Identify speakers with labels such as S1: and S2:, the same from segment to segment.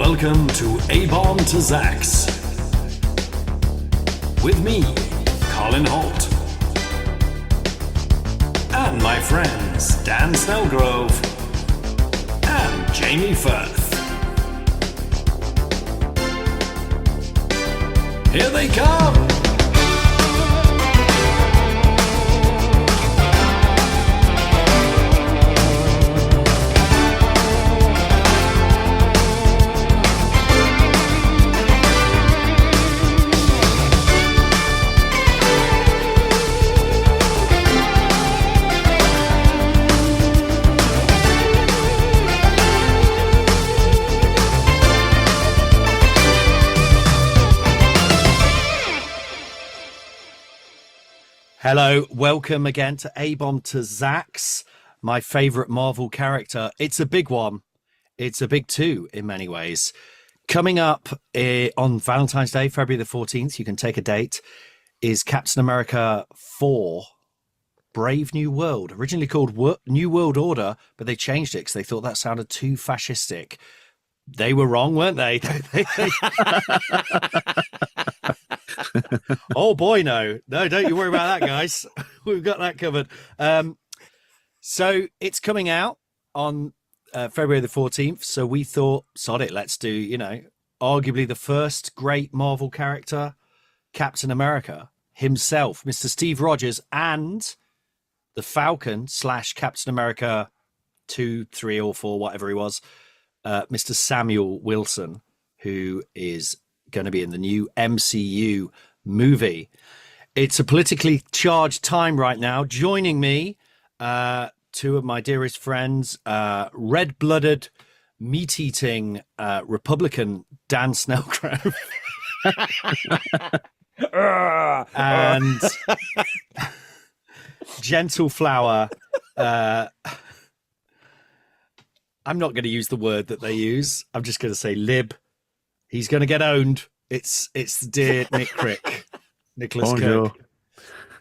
S1: Welcome to abombtozzzax. With me, Colin Hoult. And my friends Dan Snellgrove and Jamie Firth. Here they come!
S2: Hello, welcome again to abombtozzzax, my favourite Marvel character. It's a big one. It's a big two in many ways. Coming up on Valentine's Day, February the 14th, you can take a date, is Captain America 4, Brave New World. Originally called New World Order, but they changed it because they thought that sounded too fascistic. They were wrong, weren't they? Oh boy, no, don't you worry about that, guys. We've got that covered. So it's coming out on February the 14th. So we thought, sod it, let's do, arguably the first great Marvel character, Captain America himself, Mr. Steve Rogers, and the Falcon / Captain America 2, 3, or 4, whatever he was, Mr. Samuel Wilson, who is going to be in the new MCU movie. It's a politically charged time right now. Joining me, two of my dearest friends, red-blooded, meat-eating Republican Dan Snellgrove and gentle flower. I'm not going to use the word that they use. I'm just going to say lib. He's going to get owned. It's dear Nick Crick, Nicholas Kirk.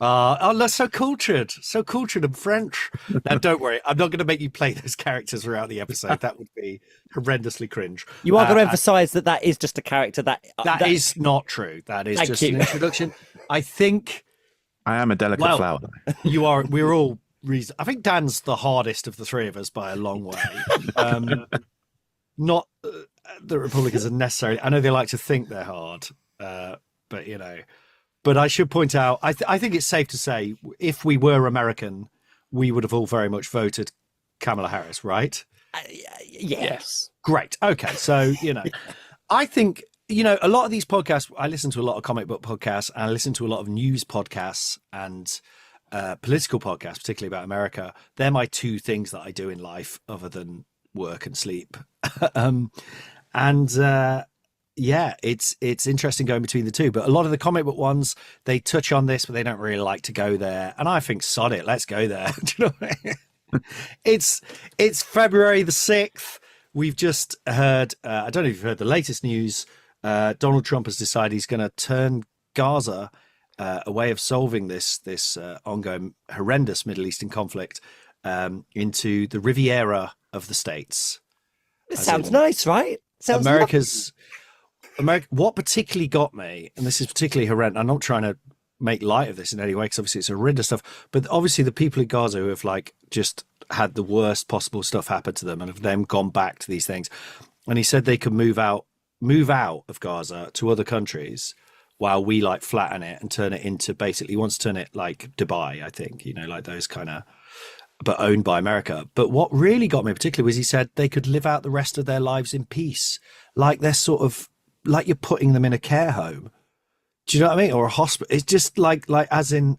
S2: That's so cultured and French. Now, don't worry, I'm not going to make you play those characters throughout the episode. That would be horrendously cringe.
S3: You are going to emphasise that is just a character. That
S2: is not true. That is just an introduction. I think
S4: I am a delicate flower.
S2: You are. We're all. I think Dan's the hardest of the three of us by a long way. Not the Republicans are necessarily. I know they like to think they're hard, but But I should point out, I think it's safe to say, if we were American, we would have all very much voted Kamala Harris, right?
S3: Yes.
S2: Great. Okay. So, I think, a lot of these podcasts, I listen to a lot of comic book podcasts, and I listen to a lot of news podcasts and political podcasts, particularly about America. They're my two things that I do in life other than work and sleep. Yeah, it's interesting going between the two, but a lot of the comic book ones, they touch on this, but they don't really like to go there. And I think, sod it, let's go there. Do you know what I mean? It's February the 6th. We've just heard, I don't know if you've heard the latest news. Donald Trump has decided he's going to turn Gaza, a way of solving this ongoing horrendous Middle Eastern conflict, into the Riviera of the States.
S3: It sounds nice, right? Sounds
S2: America's... What particularly got me, and this is particularly horrendous, I'm not trying to make light of this in any way because obviously it's horrendous stuff, but obviously the people in Gaza who have just had the worst possible stuff happen to them and have then gone back to these things. And he said they could move out of Gaza to other countries while we flatten it and turn it into, basically he wants to turn it like Dubai, I think, like those kind of, but owned by America. But what really got me particularly was he said they could live out the rest of their lives in peace. Like they're sort of, like you're putting them in a care home. Do you know what I mean? Or a hospital. It's just like as in,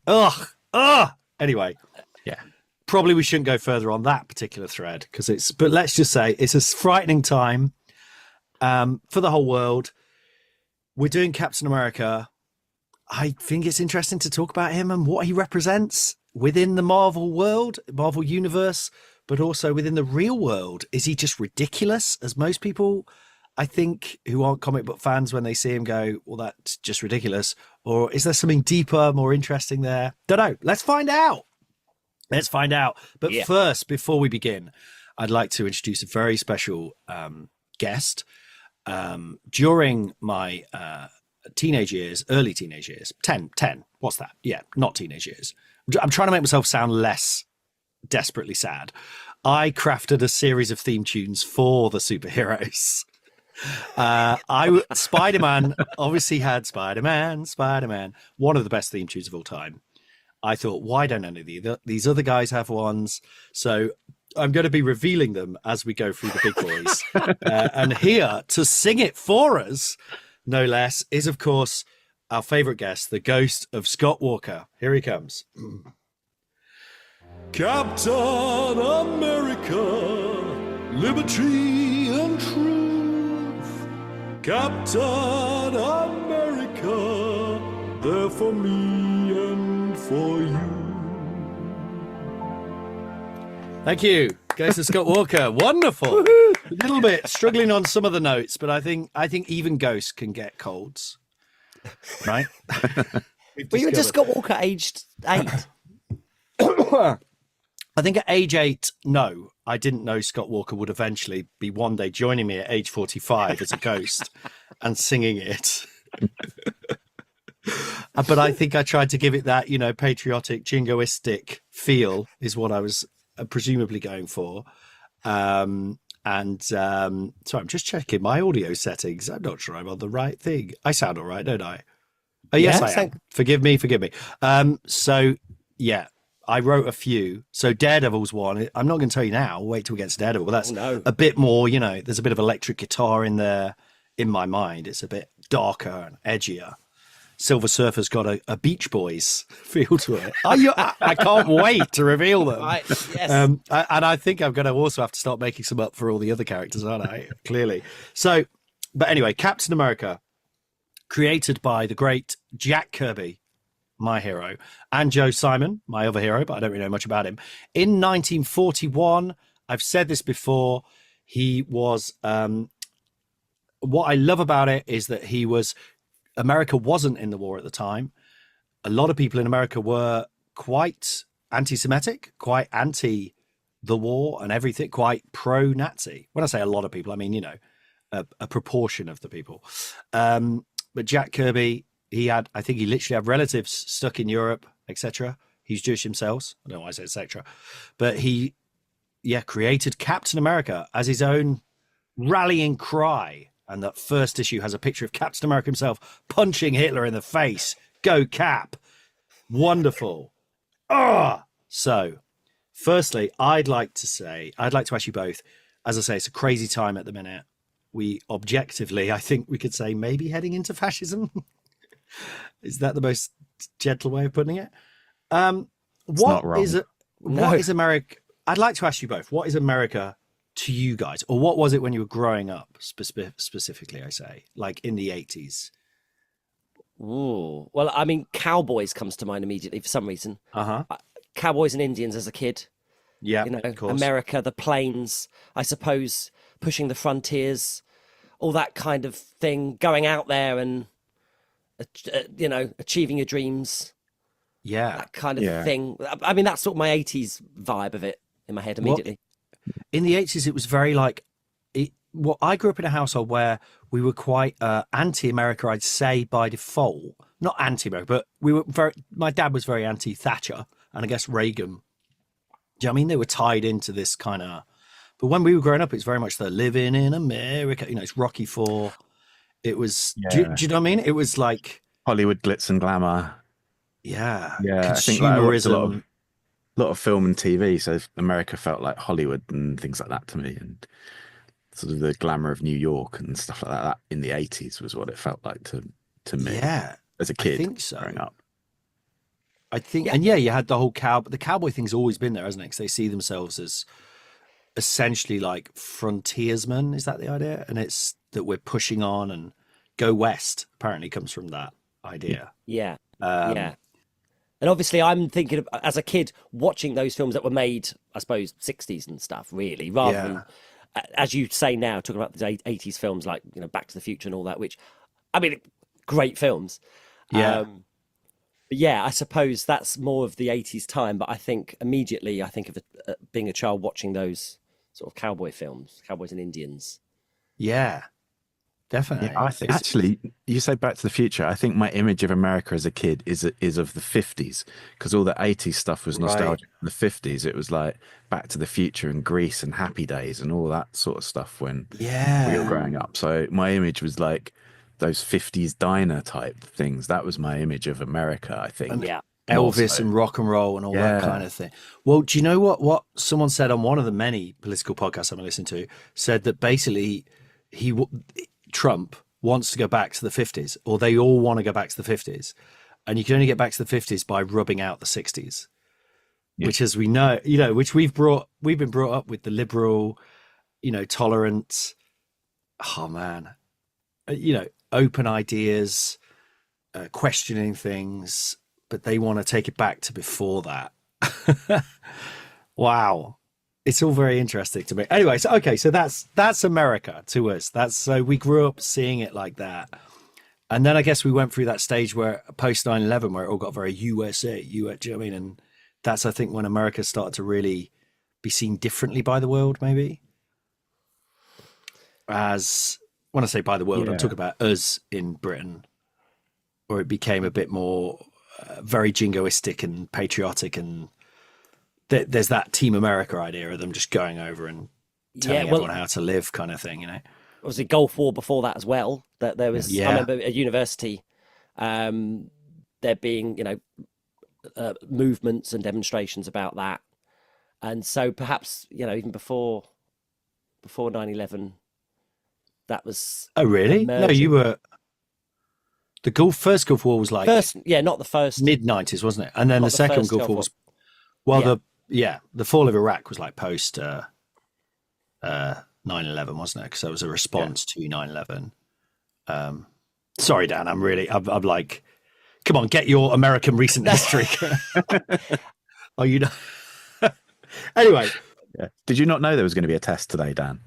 S2: Anyway.
S4: Yeah.
S2: Probably we shouldn't go further on that particular thread but let's just say it's a frightening time for the whole world. We're doing Captain America. I think it's interesting to talk about him and what he represents within the Marvel world, Marvel universe, but also within the real world. Is he just ridiculous, as most people, I think, who aren't comic book fans, when they see him go, well, that's just ridiculous? Or is there something deeper, more interesting there? Don't know. Let's find out. But first, before we begin, I'd like to introduce a very special guest. during my teenage years, early teenage years, 10, what's that? Yeah, not teenage years. I'm trying to make myself sound less desperately sad. I crafted a series of theme tunes for the superheroes. Spider-Man obviously had Spider-Man, one of the best theme tunes of all time. I thought, why don't any of these other guys have ones? So I'm going to be revealing them as we go through the big boys. And here to sing it for us, no less, is, of course, our favorite guest, the ghost of Scott Walker. Here he comes.
S1: Captain America, liberty and truth. Captain America, there for me and for you.
S2: Thank you, Ghost of Scott Walker. Wonderful. A little bit struggling on some of the notes, but I think even ghosts can get colds, right?
S3: Were you into Scott Walker aged 8?
S2: I think at age 8, no, I didn't know Scott Walker would eventually be one day joining me at age 45 as a ghost and singing it. But I think I tried to give it that, patriotic, jingoistic feel is what I was presumably going for. So I'm just checking my audio settings. I'm not sure I'm on the right thing. I sound all right, don't I? Oh, yes,
S3: Yeah,
S2: I am. Forgive me. So, yeah. I wrote a few. So Daredevil's one. I'm not going to tell you now. Wait till we get to Daredevil. But that's a bit more, there's a bit of electric guitar in there in my mind. It's a bit darker and edgier. Silver Surfer's got a Beach Boys feel to it. I can't wait to reveal them.
S3: Right, yes.
S2: And I think I'm going to also have to start making some up for all the other characters, aren't I? Clearly. So, but anyway, Captain America, created by the great Jack Kirby, my hero, and Joe Simon, my other hero, but I don't really know much about him. In 1941, I've said this before, he was, what I love about it is that America wasn't in the war at the time. A lot of people in America were quite anti-Semitic, quite anti the war and everything, quite pro-Nazi. When I say a lot of people, I mean, a proportion of the people. But Jack Kirby, I think he literally had relatives stuck in Europe, etc. He's Jewish himself. I don't know why I say etc. But he, created Captain America as his own rallying cry. And that first issue has a picture of Captain America himself punching Hitler in the face. Go Cap. Wonderful. So, firstly, I'd like to ask you both, as I say, it's a crazy time at the minute. We objectively, I think we could say maybe heading into fascism. Is that the most gentle way of putting it? What is America? I'd like to ask you both, what is America to you guys? Or what was it when you were growing up, specifically, I say, like in the 80s?
S3: Ooh. Well, I mean, cowboys comes to mind immediately for some reason. Cowboys and Indians as a kid.
S2: Yeah, of course.
S3: America, the plains, I suppose, pushing the frontiers, all that kind of thing, going out there and achieving your dreams.
S2: Yeah.
S3: That kind of thing. I mean, that's sort of my 80s vibe of it in my head immediately.
S2: In the 80s, it was very I grew up in a household where we were quite anti-America, I'd say, by default. Not anti-America, but my dad was very anti-Thatcher, and I guess Reagan. Do you know what I mean? They were tied into this kind of... But when we were growing up, it's very much the living in America. It's Rocky IV. It was, do you know what I mean? It was like
S4: Hollywood glitz and glamour.
S2: Yeah.
S4: I think I watched a lot of film and TV. So America felt like Hollywood and things like that to me. And sort of the glamour of New York and stuff like that in the 80s was what it felt like to me.
S2: Yeah.
S4: As a kid
S2: I think so.
S4: growing up.
S2: I think, and you had the whole the cowboy thing's always been there, hasn't it? Because they see themselves as essentially like frontiersmen. Is that the idea? And it's that we're pushing on and go west, apparently comes from that idea.
S3: Yeah. And obviously I'm thinking of, as a kid, watching those films that were made, I suppose, 60s and stuff, really, rather than, as you say now, talking about the 80s films like, Back to the Future and all that, which, I mean, great films.
S2: Yeah.
S3: But yeah, I suppose that's more of the 80s time, but I think immediately I think of being a child watching those sort of cowboy films, Cowboys and Indians.
S2: Yeah. definitely.
S4: Yeah, I think actually, you say Back to the Future. I think my image of America as a kid is of the 50s, because all the 80s stuff was nostalgic. In the 50s, it was like Back to the Future and Grease and Happy Days and all that sort of stuff when we were growing up. So my image was like those 50s diner type things. That was my image of America, I think.
S3: Yeah.
S2: Elvis and rock and roll and all that kind of thing. Well, do you know what someone said on one of the many political podcasts I've been listening to? Said that basically Trump wants to go back to the 50s, or they all want to go back to the 50s, and you can only get back to the 50s by rubbing out the 60s, which, as we know, which we've been brought up with, the liberal, tolerant, open ideas, questioning things, but they want to take it back to before that. Wow. It's all very interesting to me. Anyway, so that's America to us. So we grew up seeing it like that. And then I guess we went through that stage where post 9/11, where it all got very USA, do you know what I mean? And that's, I think, when America started to really be seen differently by the world, maybe. As when I say by the world, I'm talking about us in Britain, where it became a bit more very jingoistic and patriotic, and there's that Team America idea of them just going over and telling everyone how to live, kind of thing,
S3: Obviously, Gulf War before that as well. That there was, I remember at university, there being, movements and demonstrations about that, and so perhaps even before 9/11, that was. Oh really?
S2: Emerging. No, you were. The first Gulf War was like
S3: not the first
S2: mid-90s, wasn't it? And then the second Gulf War was. Well, the fall of Iraq was like post 9/11, wasn't it? Because it was a response to 9/11. Sorry, Dan, I'm like, come on, get your American recent history. Oh, Anyway.
S4: Yeah. Did you not know there was going to be a test today, Dan?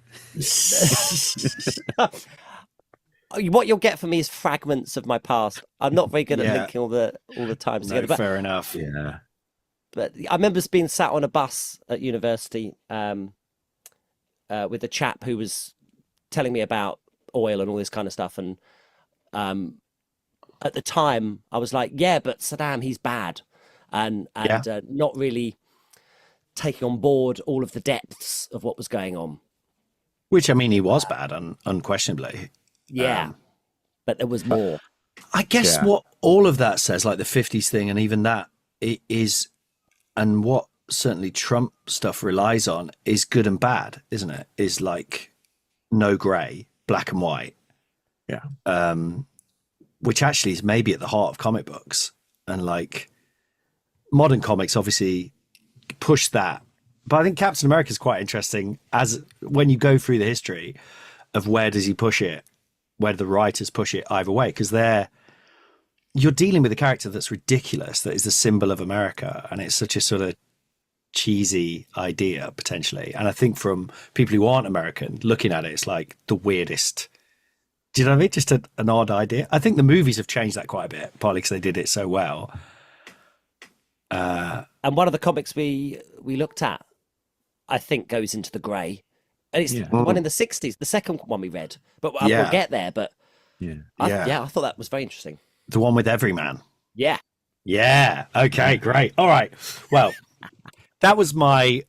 S3: What you'll get from me is fragments of my past. I'm not very good at linking all the times together. But,
S2: fair enough.
S4: Yeah.
S3: But I remember being sat on a bus at university with a chap who was telling me about oil and all this kind of stuff. And at the time, I was like, yeah, but Saddam, he's bad. And not really taking on board all of the depths of what was going on.
S2: Which, I mean, he was bad, unquestionably.
S3: Yeah, but there was more.
S2: I guess what all of that says, like the 50s thing, and even that, it is, and what certainly Trump stuff relies on, is good and bad, isn't it? Is like no grey, black and white.
S4: Yeah.
S2: Which actually is maybe at the heart of comic books, and like modern comics obviously push that. But I think Captain America is quite interesting as when you go through the history of where does he push it, where do the writers push it either way, because you're dealing with a character that's ridiculous, that is the symbol of America, and it's such a sort of cheesy idea potentially. And I think from people who aren't American looking at it, it's like the weirdest. Do you know what I mean? Just an odd idea. I think the movies have changed that quite a bit, partly because they did it so well.
S3: And one of the comics we looked at, I think, goes into the grey. And it's the one in the 60s, the second one we read. But we'll get there. But I thought that was very interesting.
S2: The one with Everyman.
S3: Yeah.
S2: Yeah. Okay, great. All right. Well, that was my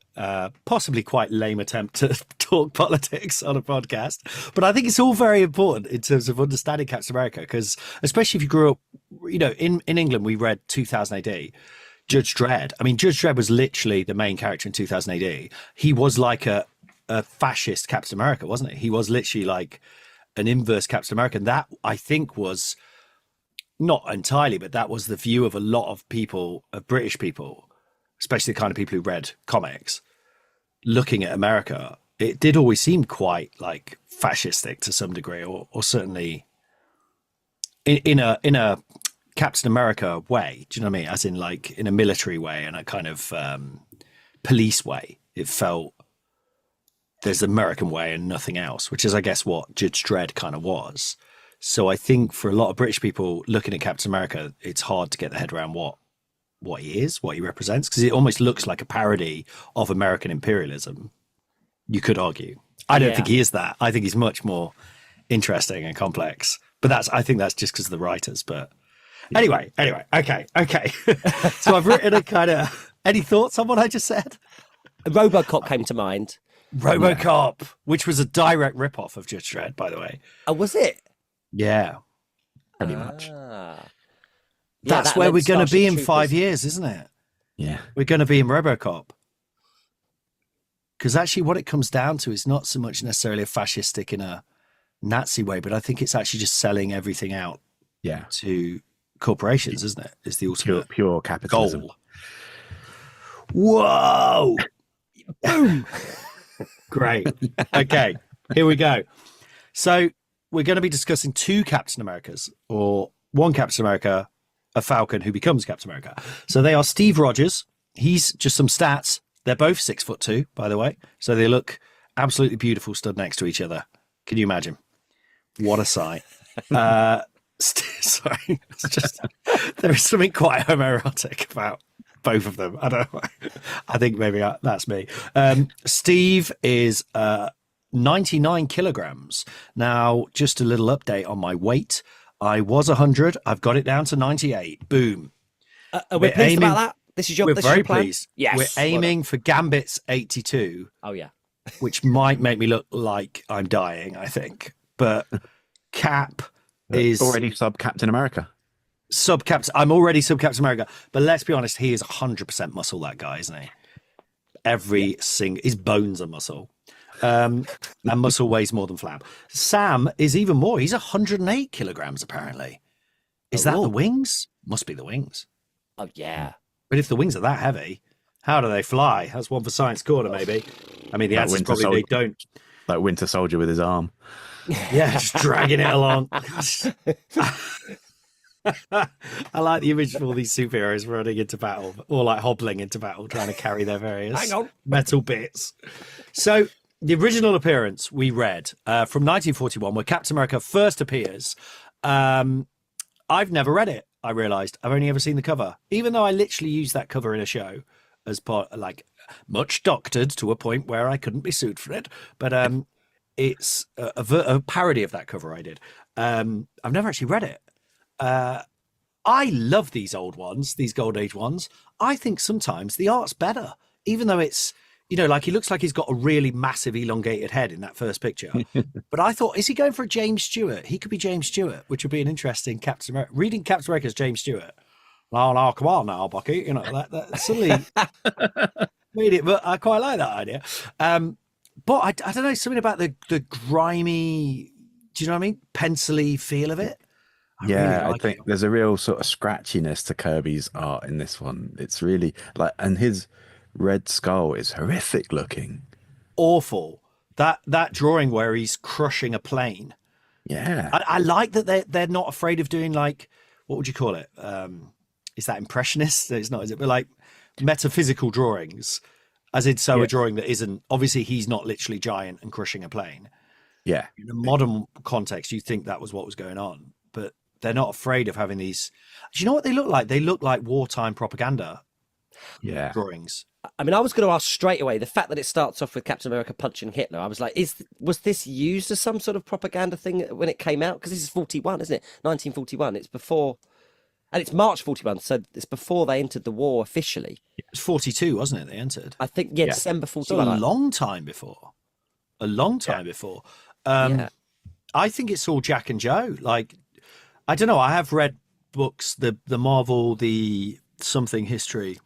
S2: possibly quite lame attempt to talk politics on a podcast. But I think it's all very important in terms of understanding Captain America, because especially if you grew up, in England, we read 2000 AD. Judge Dredd. I mean, Judge Dredd was literally the main character in 2000 AD. He was like a fascist Captain America, wasn't he? He was literally like an inverse Captain America. And that, I think, was not entirely, but that was the view of a lot of people, of British people, especially the kind of people who read comics, looking at America. It did always seem quite like fascistic to some degree, or certainly in a Captain America way. Do you know what I mean? As in like in a military way and a kind of police way. It felt there's the American way and nothing else, which is, I guess, what Judge Dredd kind of was. So I think for a lot of British people looking at Captain America, it's hard to get their head around what he is, what he represents, because it almost looks like a parody of American imperialism, you could argue. I don't think he is that. I think he's much more interesting and complex. But I think that's just because of the writers. But anyway, okay. So I've written a kind of, any thoughts on what I just said?
S3: RoboCop came to mind.
S2: RoboCop, which was a direct rip-off of Judge Dredd, by the way.
S3: Oh, was it?
S2: Yeah.
S4: Pretty much.
S2: That's where we're going to be in 5 years, isn't it?
S4: Yeah.
S2: We're going to be in RoboCop. Because actually what it comes down to is not so much necessarily a fascistic in a Nazi way, but I think it's actually just selling everything out to corporations, isn't it? Is the ultimate
S4: pure capitalism.
S2: Goal. Whoa! Boom! Great. Okay, here we go. So we're going to be discussing two Captain Americas, or one Captain America, a Falcon who becomes Captain America. So they are Steve Rogers. He's just some stats. They're both 6'2", by the way. So they look absolutely beautiful stood next to each other. Can you imagine? What a sight. Sorry. It's just, there is something quite homoerotic about both of them. I don't know. I think maybe that's me. Steve is 99 kilograms. Now, just a little update on my weight. I was 100. I've got it down to 98. Boom.
S3: Are we pleased about that? We're
S2: very pleased.
S3: Yes.
S2: We're aiming for Gambit's 82.
S3: Oh, yeah.
S2: Which might make me look like I'm dying, I think. But Cap is
S4: already sub-Captain America.
S2: I'm already sub-Captain America. But let's be honest, he is 100% muscle, that guy, isn't he? Every single... His bones are muscle. And muscle weighs more than Flab. Sam is even more. He's 108 kilograms, apparently. Is that the wings? Must be the wings.
S3: Oh, yeah.
S2: But if the wings are that heavy, how do they fly? That's one for Science Corner, maybe. I mean, the answer is probably they don't.
S4: Like Winter Soldier with his arm.
S2: Yeah, just dragging it along. I like the image of all these superheroes running into battle, or like hobbling into battle, trying to carry their various metal bits. So the original appearance we read from 1941, where Captain America first appears. I've never read it. I realized I've only ever seen the cover, even though I literally used that cover in a show as part, like, much doctored to a point where I couldn't be sued for it. But it's a parody of that cover I did. I've never actually read it. I love these old ones, these Gold Age ones. I think sometimes the art's better, even though it's, you know, like he looks like he's got a really massive elongated head in that first picture. But I thought, is he going for a James Stewart? He could be James Stewart, which would be an interesting Captain America. Reading Captain America as James Stewart. No, come on now, Bucky. You know, that suddenly made it, but I quite like that idea. But I don't know, something about the grimy, do you know what I mean? Pencil-y feel of it.
S4: I think there's a real sort of scratchiness to Kirby's art in this one. It's really like, and his Red Skull is horrific looking.
S2: Awful. That drawing where he's crushing a plane.
S4: Yeah.
S2: I like that they're not afraid of doing, like, what would you call it? Is that impressionist? It's not, is it? But like metaphysical drawings, as in a drawing that isn't, obviously he's not literally giant and crushing a plane.
S4: Yeah.
S2: In a modern context, you think that was what was going on, but they're not afraid of having these. Do you know what they look like? They look like wartime propaganda drawings.
S3: I mean, I was going to ask straight away, the fact that it starts off with Captain America punching Hitler, I was like, was this used as some sort of propaganda thing when it came out? Because this is 41, isn't it? 1941. It's before, and it's March 41, so it's before they entered the war officially.
S2: It was 42, wasn't it? They entered.
S3: I think, December 41.
S2: So a long time before. A long time before. I think it's all Jack and Joe. Like, I don't know. I have read books, the Marvel, the something history,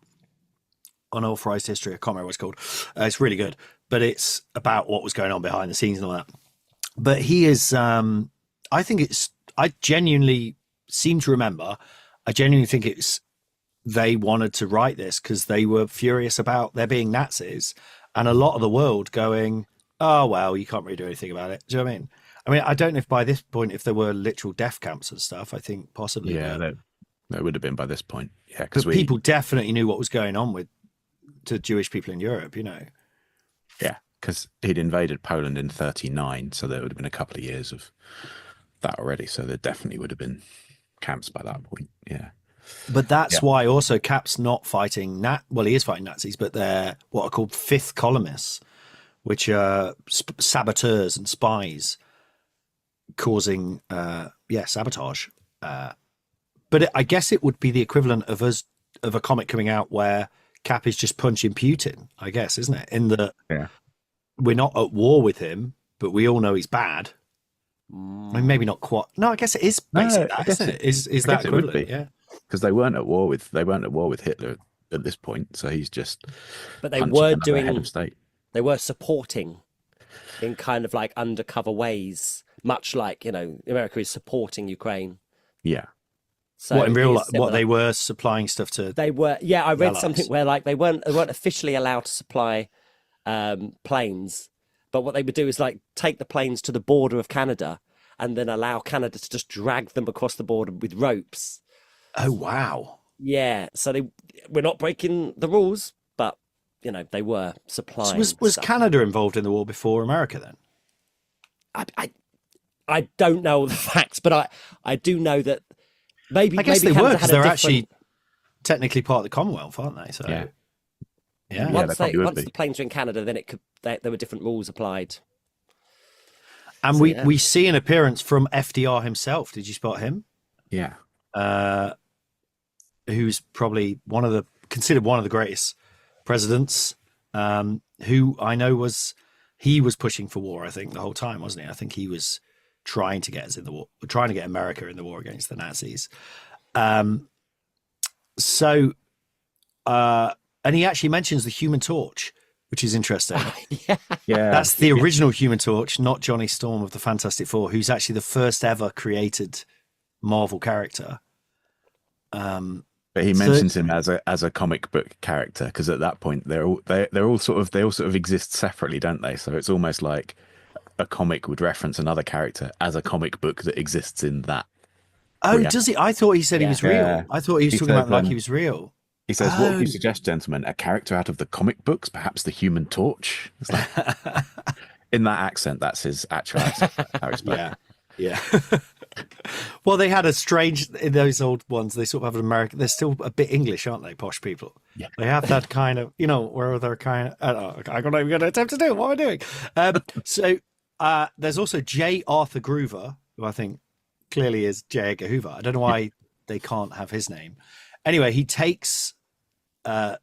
S2: unauthorized history. I can't remember what it's called. It's really good, but it's about what was going on behind the scenes and all that. But he is, I genuinely seem to remember, I genuinely think they wanted to write this because they were furious about there being Nazis and a lot of the world going, oh, well, you can't really do anything about it. Do you know what I mean? I mean, I don't know if by this point, if there were literal death camps and stuff, I think possibly.
S4: Yeah, that would have been by this point. Yeah,
S2: because people definitely knew what was going on to Jewish people in Europe, you know.
S4: Yeah, because he'd invaded Poland in 1939, so there would have been a couple of years of that already. So there definitely would have been camps by that point. Yeah.
S2: But that's why also Cap's not fighting he is fighting Nazis, but they're what are called fifth columnists, which are saboteurs and spies causing sabotage. But I guess it would be the equivalent of a comic coming out where Cap is just punching Putin, I guess, isn't it? In that we're not at war with him, but we all know he's bad. I mean, maybe not quite. No, I guess it is basically that, isn't it? Is that equivalent? Yeah,
S4: because they weren't at war with Hitler at this point, so he's just.
S3: But they were
S4: doing head of state.
S3: They were supporting in kind of like undercover ways, much like America is supporting Ukraine.
S4: Yeah.
S3: So
S2: what in real life? What they were supplying stuff to?
S3: They were. Yeah, I read
S2: allies.
S3: something where like they weren't officially allowed to supply planes, but what they would do is like take the planes to the border of Canada and then allow Canada to just drag them across the border with ropes.
S2: Oh wow!
S3: Yeah, so we're not breaking the rules, but they were supplying.
S2: So was Canada involved in the war before America then?
S3: I don't know the facts, but I do know that maybe
S2: I guess
S3: maybe
S2: they were,
S3: Canada
S2: because
S3: had a
S2: they're
S3: different...
S2: actually technically part of the Commonwealth, aren't they? So yeah.
S3: Once
S4: they would
S3: the planes were in Canada, then there were different rules applied.
S2: And
S3: So,
S2: we see an appearance from FDR himself. Did you spot him?
S4: Yeah.
S2: Who's probably considered one of the greatest presidents. Who I know was pushing for war, I think, the whole time, wasn't he? I think he was trying to get us in the war, trying to get America in the war against the Nazis. And he actually mentions the Human Torch, which is interesting.
S3: Yeah.
S2: That's the original Human Torch, not Johnny Storm of the Fantastic Four, who's actually the first ever created Marvel character.
S4: But he mentions him as a comic book character, because at that point they all sort of exist separately, don't they? So it's almost like a comic would reference another character as a comic book that exists in that.
S2: Oh, does he? I thought he said he was real.
S4: Yeah.
S2: I thought he was talking about like he was real.
S4: He says, "What would you suggest, gentlemen? A character out of the comic books, perhaps the Human Torch?" It's like, in that accent, that's his actual accent. How he spoke.
S2: Yeah. Well, they had a strange, in those old ones, they sort of have an American, they're still a bit English, aren't they, posh people?
S4: Yeah.
S2: They have that kind of, where they're kind of, I don't know, I'm not even going to attempt to do it. What am I doing? So there's also J. Arthur Groover, who I think clearly is J. Edgar Hoover. I don't know why they can't have his name. Anyway, he takes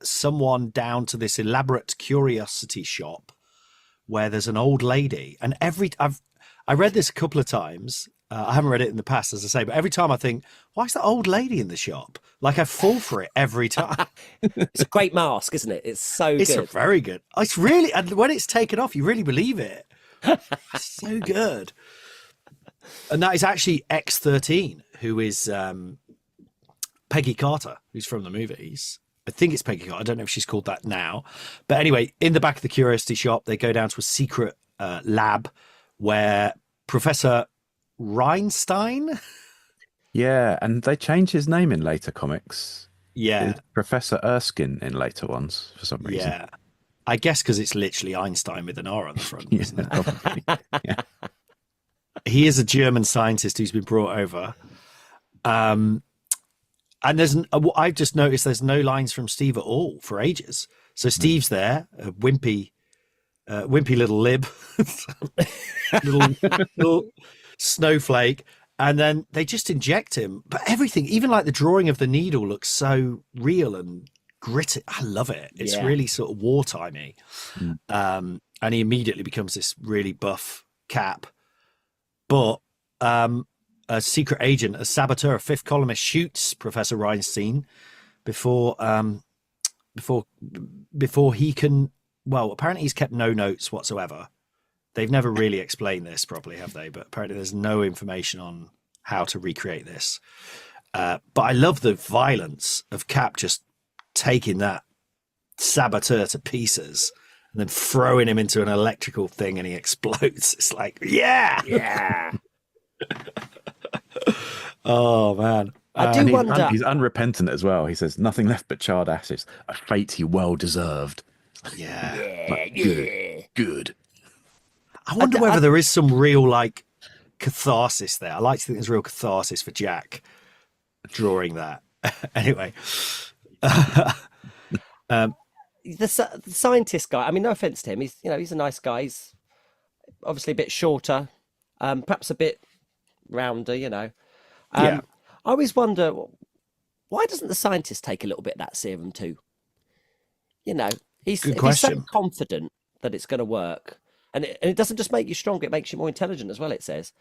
S2: someone down to this elaborate curiosity shop where there's an old lady, and I read this a couple of times. I haven't read it in the past, as I say, but every time I think, why is that old lady in the shop? Like, I fall for it every time.
S3: It's a great mask, isn't it? It's so
S2: It's
S3: good.
S2: very good. It's really, and when it's taken off, you really believe it. It's so good. And that is actually X-13, who is Peggy Carter, who's from the movies. I think it's Peggy Carter. I don't know if she's called that now. But anyway, in the back of the curiosity shop, they go down to a secret lab where Professor Reinstein.
S4: Yeah, and they change his name in later comics.
S2: Yeah.
S4: It's Professor Erskine in later ones for some reason.
S2: Yeah. I guess because it's literally Einstein with an R on the front, isn't it?
S4: Probably. Yeah.
S2: He is a German scientist who's been brought over. And I've just noticed there's no lines from Steve at all for ages. So Steve's there, a wimpy little lib, little snowflake, and then they just inject him. But everything, even like the drawing of the needle, looks so real and gritty. I love it. It's really sort of wartimey. And he immediately becomes this really buff Cap. But a secret agent, a saboteur, a fifth columnist shoots Professor Reinstein before he can. Well, apparently he's kept no notes whatsoever. They've never really explained this properly, have they? But apparently there's no information on how to recreate this. But I love the violence of Cap just taking that saboteur to pieces and then throwing him into an electrical thing and he explodes. It's like, yeah. Oh, man.
S3: I do wonder.
S4: He's unrepentant as well. He says, "Nothing left but charred ashes, a fate he well deserved."
S2: Yeah.
S4: Good.
S2: I wonder whether there is some real like catharsis there. I like to think there's real catharsis for Jack drawing that. Anyway,
S3: The scientist guy. I mean, no offense to him. He's a nice guy. He's obviously a bit shorter, perhaps a bit rounder,
S2: Yeah.
S3: I always wonder, why doesn't the scientist take a little bit of that serum too?
S2: Good
S3: If he's so
S2: question.
S3: confident that it's going to work, and it doesn't just make you stronger, it makes you more intelligent as well, it says.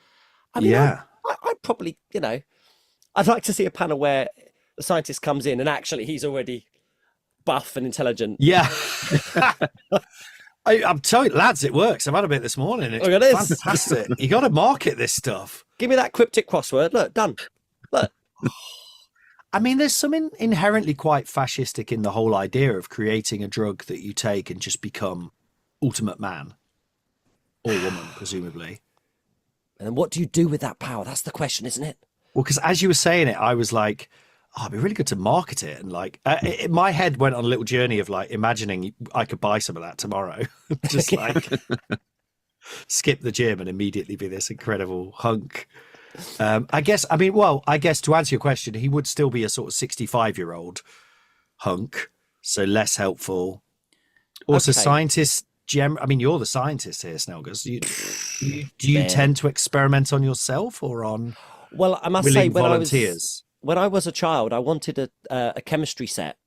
S3: I mean,
S2: Yeah.
S3: I'd probably, I'd like to see a panel where the scientist comes in and actually he's already buff and intelligent.
S2: Yeah. I'm telling you, lads, it works. I've had a bit this morning. It's
S3: Look at this.
S2: fantastic. You got to market this stuff.
S3: Give me that cryptic crossword. Look, done. Look.
S2: I mean, there's something inherently quite fascistic in the whole idea of creating a drug that you take and just become ultimate man or woman, presumably.
S3: And then what do you do with that power? That's the question, isn't it?
S2: Well, because as you were saying it, I was like, oh, it'd be really good to market it. And like, my head went on a little journey of like imagining I could buy some of that tomorrow. Just like skip the gym and immediately be this incredible hunk. I guess to answer your question, he would still be a sort of 65-year-old hunk. So less helpful. Also,
S3: Okay.
S2: scientists, I mean, you're the scientist here, Snelgus. Do you tend to experiment on yourself or on
S3: Well, I must say,
S2: willing volunteers?
S3: when I was a child, I wanted a chemistry set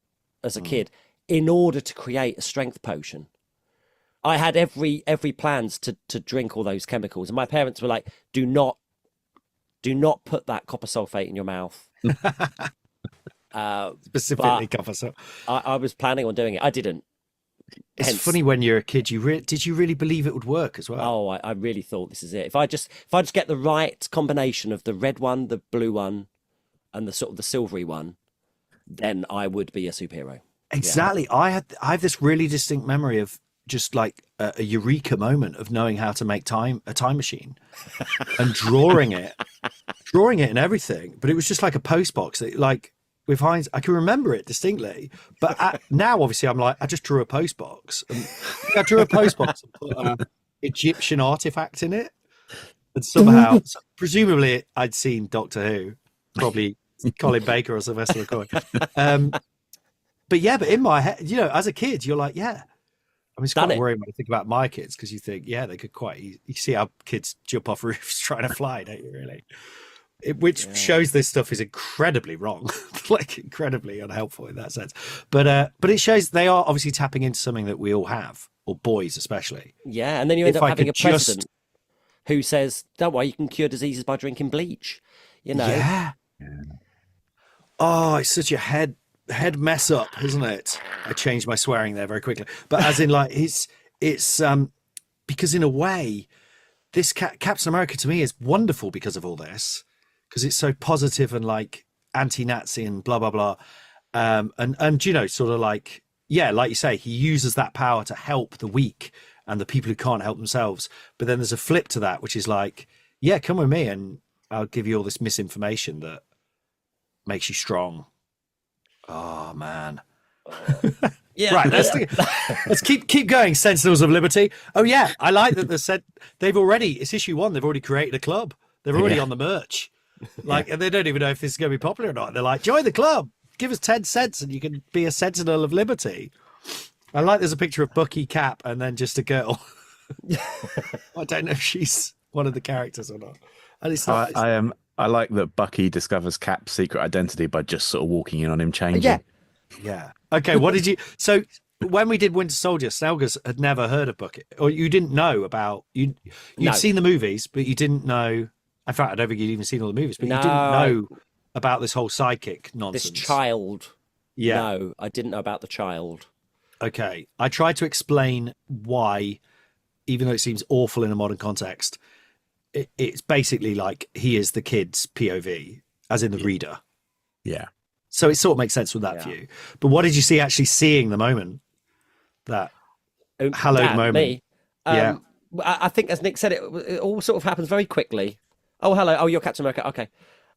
S3: as a kid in order to create a strength potion. I had every plans to drink all those chemicals, and my parents were like, "Do not put that copper sulfate in your mouth."
S2: Specifically copper sulfate.
S3: I was planning on doing it. I didn't.
S2: It's
S3: Hence-
S2: funny when you're a kid. Did you really believe it would work as well?
S3: Oh, I really thought this is it. If I just get the right combination of the red one, the blue one, and the sort of the silvery one, then I would be a superhero.
S2: Exactly. I have this really distinct memory of just like a eureka moment of knowing how to make a time machine and drawing it and everything. But it was just like a post box. Like with Heinz, I can remember it distinctly. But now, obviously, I'm like, I just drew a post box. And I drew a post box and put an Egyptian artifact in it. And somehow, presumably, I'd seen Doctor Who, probably Colin Baker or Sylvester McCoy. But in my head, as a kid, you're like, yeah. I mean, it's quite worrying when I think about my kids because you think, yeah, they could you see how kids jump off roofs trying to fly, don't you, really? Which shows this stuff is incredibly wrong, like incredibly unhelpful in that sense. But it shows they are obviously tapping into something that we all have, or boys especially.
S3: Yeah, and then you end up having a president who says, "Don't worry, you can cure diseases by drinking bleach."
S2: Yeah. Oh, it's such a head mess up, isn't it? I changed my swearing there very quickly, but as in like it's because in a way, this Captain America to me is wonderful because of all this, because it's so positive and like anti-Nazi and blah blah blah, and sort of like like you say, he uses that power to help the weak and the people who can't help themselves. But then there's a flip to that, which is like, yeah, come with me and I'll give you all this misinformation that makes you strong. Oh man.
S3: Yeah.
S2: Right. Let's keep going. Sentinels of Liberty. Oh yeah, I like that they said it's issue 1. They've already created a club. They're already on the merch. Like, and they don't even know if this is going to be popular or not. They're like, join the club. Give us 10 cents and you can be a Sentinel of Liberty. I like there's a picture of Bucky, Cap, and then just a girl. I don't know if she's one of the characters or not. And it's not,
S4: I like that Bucky discovers Cap's secret identity by just sort of walking in on him changing.
S2: Yeah. Okay. What did you? So when we did Winter Soldier, Snelgus had never heard of Bucky, or you didn't know about you'd seen the movies, but you didn't know. In fact, I don't think you'd even seen all the movies, but you didn't know about this whole psychic nonsense.
S3: This child.
S2: Yeah.
S3: No, I didn't know about the child.
S2: Okay. I tried to explain why, even though it seems awful in a modern context, it's basically like he is the kid's POV, as in the reader.
S4: Yeah.
S2: So it sort of makes sense with that view. But what did you see actually seeing the moment? That hallowed moment.
S3: Me. I think, as Nick said, it all sort of happens very quickly. Oh, hello. Oh, you're Captain America. Okay.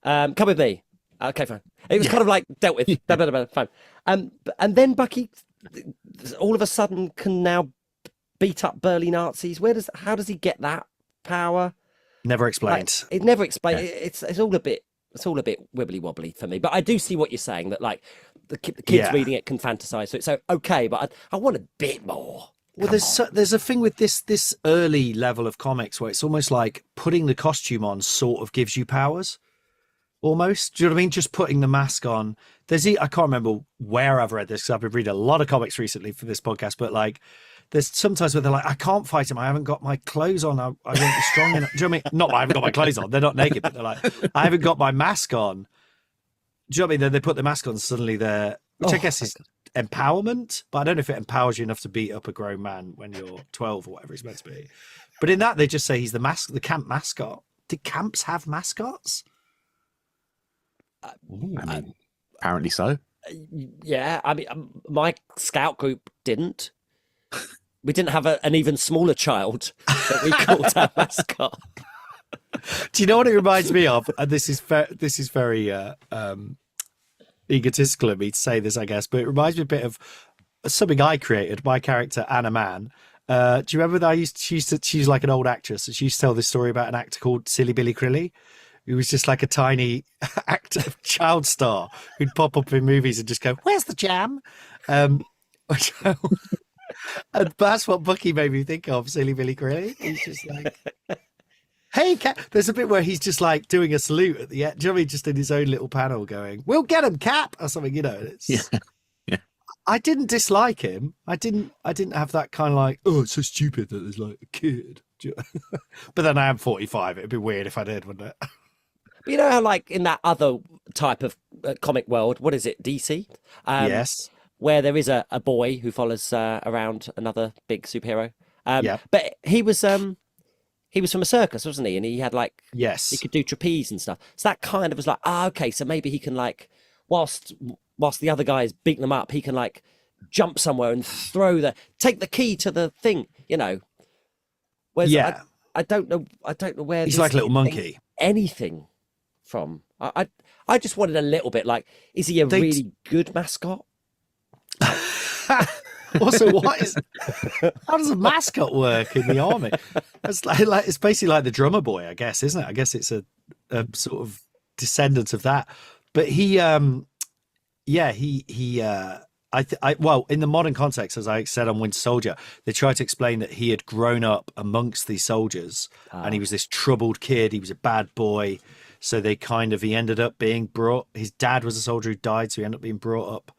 S3: Come with me. Okay, fine. It was kind of like dealt with. Fine. And then Bucky, all of a sudden, can now beat up burly Nazis. How does he get that power?
S2: Never explained.
S3: It never explained. It's all a bit wibbly wobbly for me. But I do see what you're saying, that like the kids reading it can fantasize. So it's okay, but I want a bit more.
S2: Well, there's a thing with this early level of comics where it's almost like putting the costume on sort of gives you powers. Almost, do you know what I mean? Just putting the mask on. I can't remember where I've read this because I've been reading a lot of comics recently for this podcast. But like, there's sometimes where they're like, I can't fight him. I haven't got my clothes on. I won't be strong enough. Do you know what I mean? Not that I haven't got my clothes on. They're not naked, but they're like, I haven't got my mask on. Do you know what I mean? Then they put the mask on. Suddenly they're, which I guess is empowerment, but I don't know if it empowers you enough to beat up a grown man when you're 12 or whatever it's meant to be. But in that, they just say he's the camp mascot. Did camps have mascots?
S4: I mean, apparently so.
S3: Yeah, I mean, my scout group didn't. We didn't have an even smaller child that we called our mascot.
S2: Do you know what it reminds me of? And this is very egotistical of me to say this, I guess, but it reminds me a bit of something I created. My character Anna Mann. Do you remember that she's like an old actress, and she used to tell this story about an actor called Silly Billy Crilly, who was just like a tiny actor, child star who'd pop up in movies and just go, "Where's the jam?" And that's what Bucky made me think of, Silly Billy Crilly. He's just like, hey, Cap. There's a bit where he's just like doing a salute at the end. Do you know what I mean? Just in his own little panel going, "We'll get him, Cap," or something, you know. It's,
S4: yeah.
S2: I didn't dislike him. I didn't have that kind of like, oh, it's so stupid that there's like a kid. But then I am 45. It'd be weird if I did, wouldn't it?
S3: But you know how, like, in that other type of comic world, what is it, DC?
S2: Yes.
S3: Where there is a boy who follows around another big superhero.
S2: Yeah.
S3: But he was from a circus, wasn't he? And he had like,
S2: Yes.
S3: he could do trapeze and stuff. So that kind of was like, okay, so maybe he can like, whilst the other guys beat them up, he can like jump somewhere and take the key to the thing, you know. Whereas
S2: yeah.
S3: I don't know where
S2: He's
S3: this
S2: like a little
S3: is
S2: monkey.
S3: anything from. I just wanted a little bit like, is he a really good mascot?
S2: Also, how does a mascot work in the army? It's like it's basically like the drummer boy, I guess, isn't it? I guess it's a sort of descendant of that. But well, in the modern context, as I said on Winter Soldier, they tried to explain that he had grown up amongst these soldiers, and he was this troubled kid. He was a bad boy, so he ended up being brought. His dad was a soldier who died, so he ended up being brought up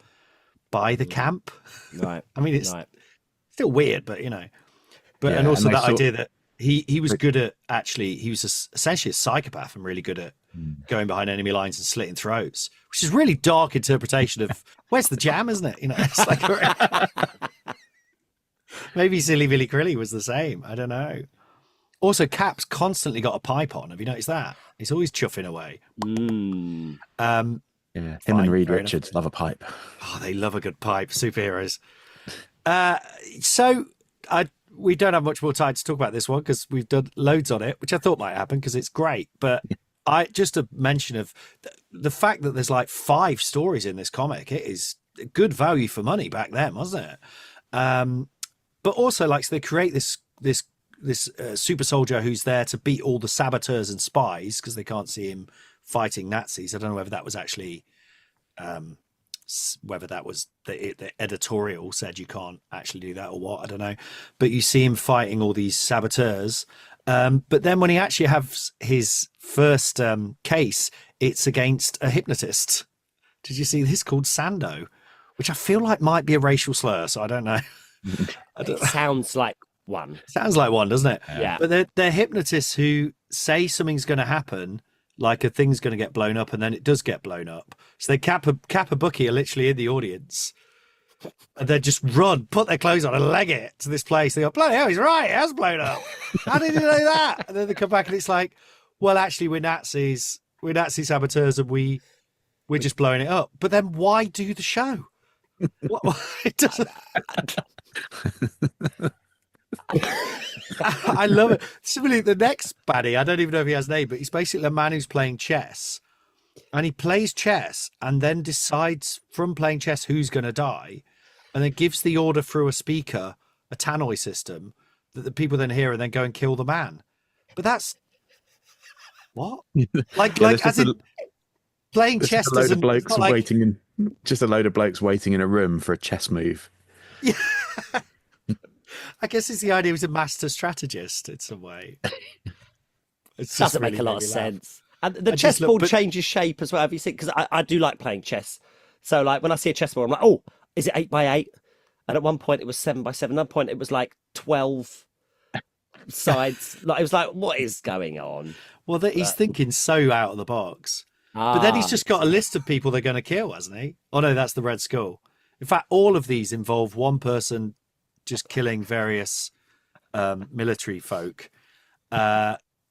S2: by the camp.
S3: Right.
S2: I mean, it's still weird, but you know. But
S4: Yeah,
S2: and also
S4: and
S2: that idea that he was good at he was essentially a psychopath and really good at going behind enemy lines and slitting throats, which is a really dark interpretation of where's the jam, isn't it? You know, it's like maybe Silly Billy Crilly was the same. I don't know. Also, Cap's constantly got a pipe on. Have you noticed that? He's always chuffing away.
S4: Yeah, him and Reed Richards love a pipe.
S2: Oh, they love a good pipe, superheroes. We don't have much more time to talk about this one because we've done loads on it, which I thought might happen because it's great. But just a mention of the fact that there's like 5 stories in this comic. It is good value for money back then, wasn't it? But also, like, so they create this super soldier who's there to beat all the saboteurs and spies because they can't see him fighting Nazis. I don't know whether that was actually whether that was the editorial said you can't actually do that or what, I don't know. But you see him fighting all these saboteurs. But then when he actually has his first case, it's against a hypnotist. Did you see this, called Sando, which I feel like might be a racial slur, so I don't know.
S3: It sounds like one.
S2: Sounds like one, doesn't it?
S3: Yeah.
S2: But they're hypnotists who say something's going to happen, like a thing's going to get blown up, and then it does get blown up. So they Cap a Bucky are literally in the audience, and they just run, put their clothes on, and leg it to this place. They go, bloody hell, he's right, it has blown up. How did you know that? And then they come back, and it's like, well, actually, we're Nazis, we're Nazi saboteurs, and we're just blowing it up. But then why do the show? It doesn't. I love it. Similarly, the next baddie, I don't even know if he has a name, but he's basically a man who's playing chess, and he plays chess and then decides from playing chess who's going to die, and then gives the order through a speaker, a tannoy system, that the people then hear and then go and kill the man. But that's what? Playing chess
S4: a load
S2: doesn't.
S4: of blokes just a load of blokes waiting in a room for a chess move.
S2: Yeah. I guess it's the idea he was a master strategist in some way. It
S3: Doesn't make a lot of sense. And the chessboard changes shape as well. Have you seen? Because I do like playing chess. So like when I see a chessboard, I'm like, oh, is it 8x8? And at one point it was 7x7. At another point it was like 12 sides. Like it was like, what is going on?
S2: Well, he's thinking so out of the box. But then he's just got a list of people they're going to kill, hasn't he? Oh no, that's the Red Skull. In fact, all of these involve one person just killing various military folk.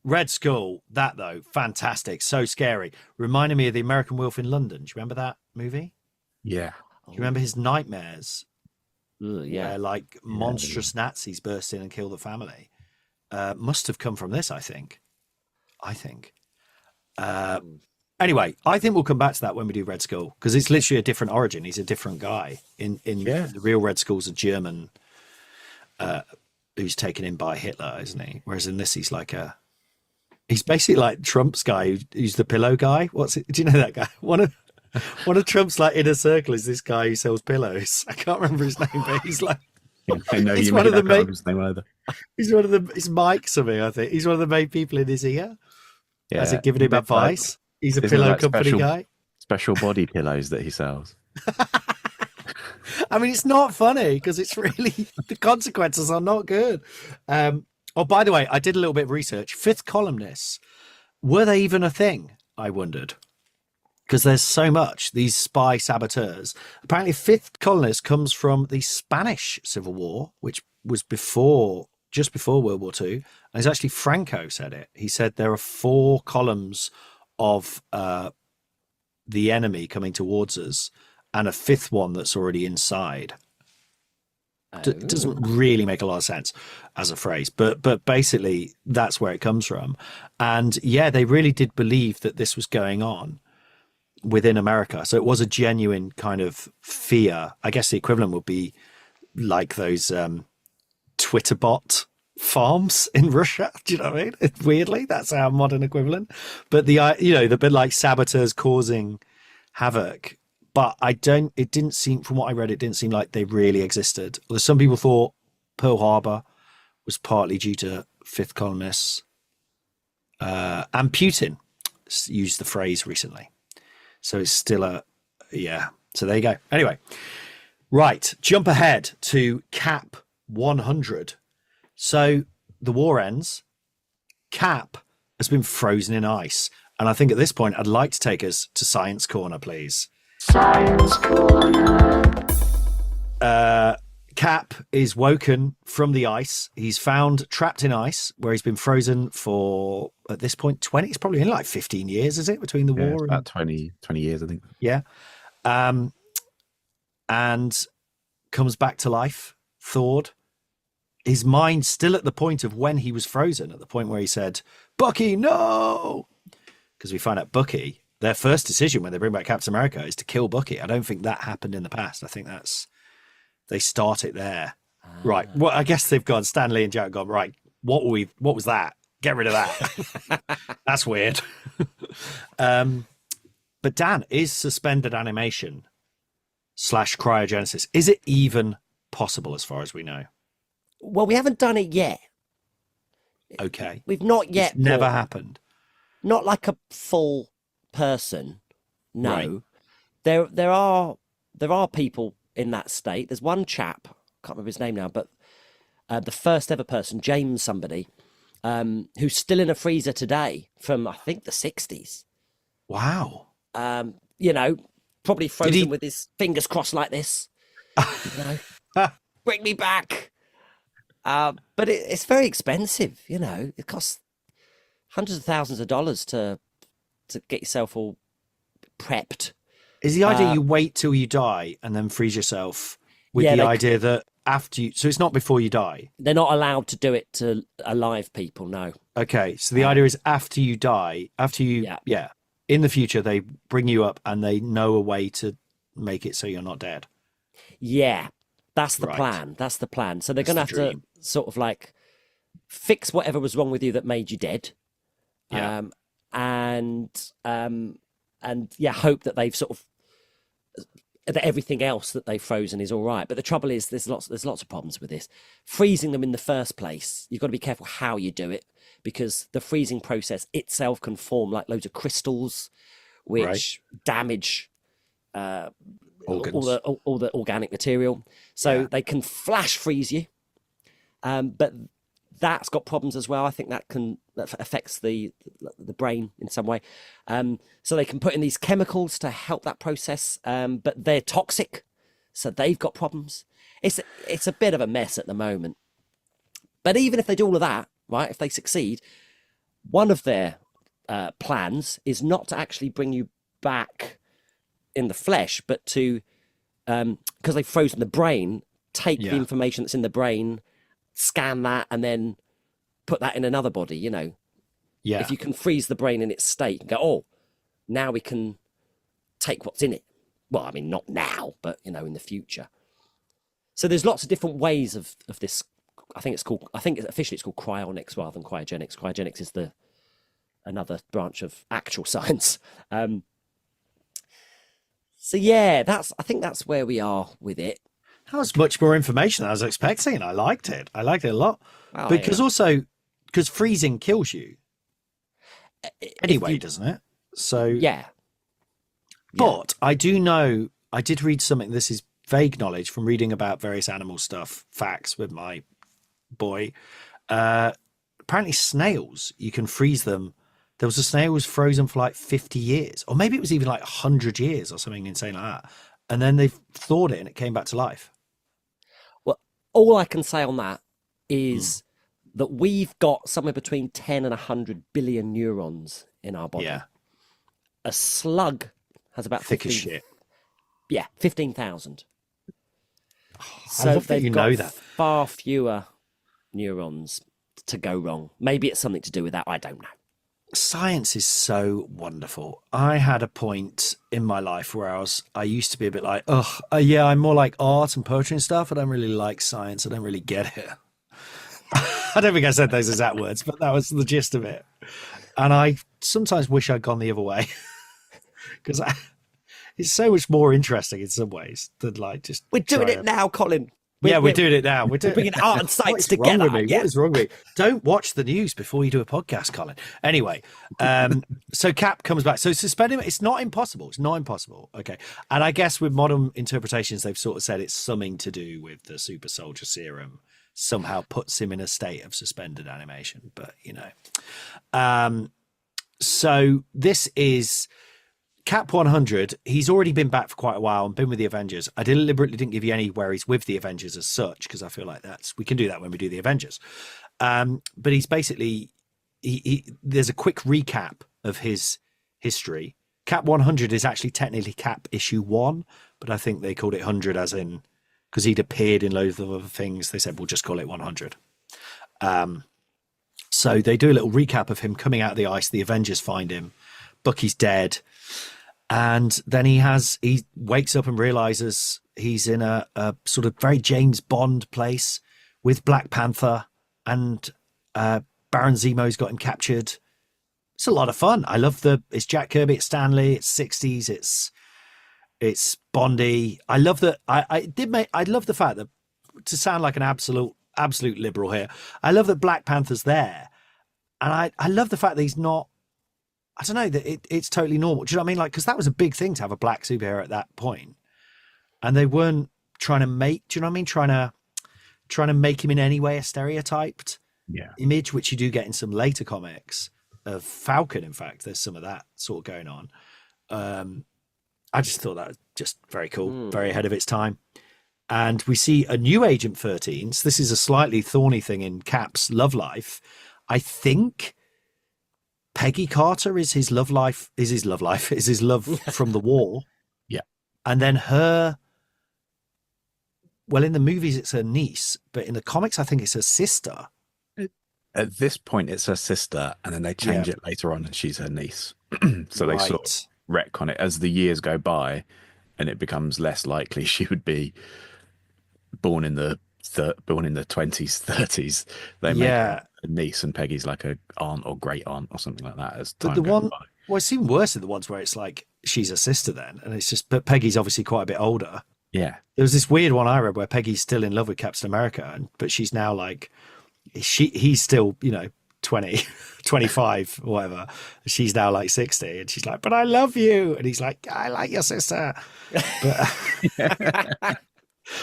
S2: Red Skull, that though, fantastic, so scary. Reminded me of the American Wolf in London. Do you remember that movie?
S4: Yeah.
S2: Do you remember his nightmares?
S3: Yeah.
S2: Where like monstrous Nazis burst in and kill the family. Must have come from this, I think. Anyway, I think we'll come back to that when we do Red Skull, because it's literally a different origin. He's a different guy. In the real Red Skull's a German who's taken in by Hitler, isn't he? Whereas in this, he's basically like Trump's guy who's the pillow guy. Do you know that guy? One of Trump's like inner circle is this guy who sells pillows. I can't remember his name, but he's like he's one of the main. He's Mike something, I think. He's one of the main people in his ear. Yeah, has it given him advice? He's a pillow company guy. Special
S4: body pillows that he sells.
S2: I mean, it's not funny because it's really the consequences are not good. Oh, by the way, I did a little bit of research. Fifth columnists, were they even a thing? I wondered, because there's so much these spy saboteurs. Apparently, fifth columnist comes from the Spanish Civil War, which was just before World War II. And it's actually Franco said it. He said there are 4 columns of the enemy coming towards us, and a 5th one that's already inside. It doesn't really make a lot of sense as a phrase, but basically that's where it comes from. And yeah, they really did believe that this was going on within America. So it was a genuine kind of fear. I guess the equivalent would be like those Twitter bot farms in Russia. Do you know what I mean? Weirdly, that's our modern equivalent. But the bit like saboteurs causing havoc. But it didn't seem, from what I read, it didn't seem like they really existed. Some people thought Pearl Harbor was partly due to fifth columnists. And Putin used the phrase recently. So it's still so there you go. Anyway, right. Jump ahead to Cap 100. So the war ends. Cap has been frozen in ice. And I think at this point, I'd like to take us to Science Corner, please. Science Corner. Cap is woken from the ice. He's found trapped in ice where he's been frozen for, at this point, 20. It's probably in like 15 years, is it, between the war?
S4: About 20 years, I think.
S2: Yeah. And comes back to life, thawed. His mind's still at the point of when he was frozen, at the point where he said, Bucky, no! Because we find out Bucky, their first decision when they bring back Captain America is to kill Bucky. I don't think that happened in the past. I think they start it there. Right. Well, I guess they've gone, Stan Lee and Jack gone, right, what was that? Get rid of that. That's weird. But Dan, is suspended animation / cryogenesis, is it even possible as far as we know?
S3: Well, we haven't done it yet.
S2: Okay.
S3: We've not yet.
S2: It's never happened.
S3: Not like a full person. No.
S2: Right.
S3: There are people in that state. There's one chap, I can't remember his name now, but the first ever person, James somebody, who's still in a freezer today from, I think, the 60s.
S2: Wow.
S3: Probably frozen with his fingers crossed like this. Bring me back. But it's very expensive, It costs hundreds of thousands of dollars to get yourself all prepped.
S2: Is the idea you wait till you die and then freeze yourself with the idea that after you... So it's not before you die?
S3: They're not allowed to do it to alive people, no.
S2: Okay, so the idea is after you die, in the future, they bring you up and they know a way to make it so you're not dead.
S3: Yeah, that's the plan. That's the plan. So they're going to have to sort of like fix whatever was wrong with you that made you dead.
S2: Yeah.
S3: Hope that they've sort of that everything else that they've frozen is all right. But the trouble is, there's lots of problems with this. Freezing them in the first place, you've got to be careful how you do it, because the freezing process itself can form like loads of crystals, which damage all the organic material. So they can flash freeze you, but that's got problems as well. I think that affects the brain in some way. So they can put in these chemicals to help that process, but they're toxic, so they've got problems. It's a bit of a mess at the moment. But even if they do all of that, right, if they succeed, one of their plans is not to actually bring you back in the flesh, but to, because they've frozen the brain, take the information that's in the brain, scan that, and then put that in another body, you know. Yeah. If you can freeze the brain in its state and go, oh, now we can take what's in it. Well, I mean, not now, but, you know, in the future. So there's lots of different ways of this. Officially it's called cryonics rather than cryogenics. Cryogenics is another branch of actual science. So yeah, I think that's where we are with it.
S2: That was much more information than I was expecting. I liked it. I liked it a lot. Because freezing kills you anyway, doesn't it? So
S3: yeah.
S2: But I do know, I did read something. This is vague knowledge from reading about various animal stuff, facts with my boy. Apparently snails, you can freeze them. There was a snail who was frozen for like 50 years, or maybe it was even like 100 years or something insane like that. And then they thawed it and it came back to life.
S3: Well, all I can say on that is that we've got somewhere between 10 and 100 billion neurons in our body.
S2: Yeah.
S3: A slug has about
S2: thick as shit.
S3: Yeah, 15,000.
S2: I love that you know that.
S3: Far fewer neurons to go wrong. Maybe it's something to do with that. I don't know.
S2: Science is so wonderful. I had a point in my life where I used to be a bit like, I'm more like art and poetry and stuff. I don't really like science. I don't really get it. I don't think I said those exact words, but that was the gist of it. And I sometimes wish I'd gone the other way because it's so much more interesting in some ways than like just.
S3: We're doing it now, Colin.
S2: We're doing it now. We're
S3: bringing art and science together.
S2: What is wrong with me? Don't watch the news before you do a podcast, Colin. Anyway, so Cap comes back. So suspending, it's not impossible. It's not impossible. Okay. And I guess with modern interpretations, they've sort of said it's something to do with the super soldier serum somehow puts him in a state of suspended animation. But, you know. So this is Cap 100. He's already been back for quite a while and been with the Avengers. I deliberately didn't give you any where he's with the Avengers as such, because I feel like we can do that when we do the Avengers. But he's basically, there's a quick recap of his history. Cap 100 is actually technically Cap issue 1, but I think they called it 100 as in, because he'd appeared in loads of other things. They said, we'll just call it 100. So they do a little recap of him coming out of the ice. The Avengers find him. Bucky's dead. And then he wakes up and realizes he's in a sort of very James Bond place with Black Panther, and Baron Zemo's got him captured. It's a lot of fun. I love it's Jack Kirby, it's Stanley, it's 60s, it's Bondy. I love that. I love the fact that, to sound like an absolute liberal here, I love that Black Panther's there. And I love the fact that he's not, I don't know, that it's totally normal. Do you know what I mean? Like, because that was a big thing to have a black superhero at that point. And they weren't trying to make, do you know what I mean? Trying to make him in any way a stereotyped image, which you do get in some later comics of Falcon. In fact, there's some of that sort of going on. I just thought that was just very cool, very ahead of its time. And we see a new Agent 13. So this is a slightly thorny thing in Cap's love life. I think Peggy Carter is his love from the war.
S4: Yeah.
S2: And then in the movies it's her niece, but in the comics I think it's her sister.
S4: At this point it's her sister, and then they change it later on and she's her niece. So they sort of retcon it as the years go by, and it becomes less likely she would be born in the 20s, 30s. They make her a niece, and Peggy's like a aunt or great aunt or something like that as time goes by.
S2: Well, it's even worse in the ones where it's like she's a sister then, and it's just, but Peggy's obviously quite a bit older.
S4: Yeah.
S2: There was this weird one I read where Peggy's still in love with Captain America, but she's now like, he's still, 20, 25, or whatever. She's now like 60, and she's like, but I love you. And he's like, I like your sister.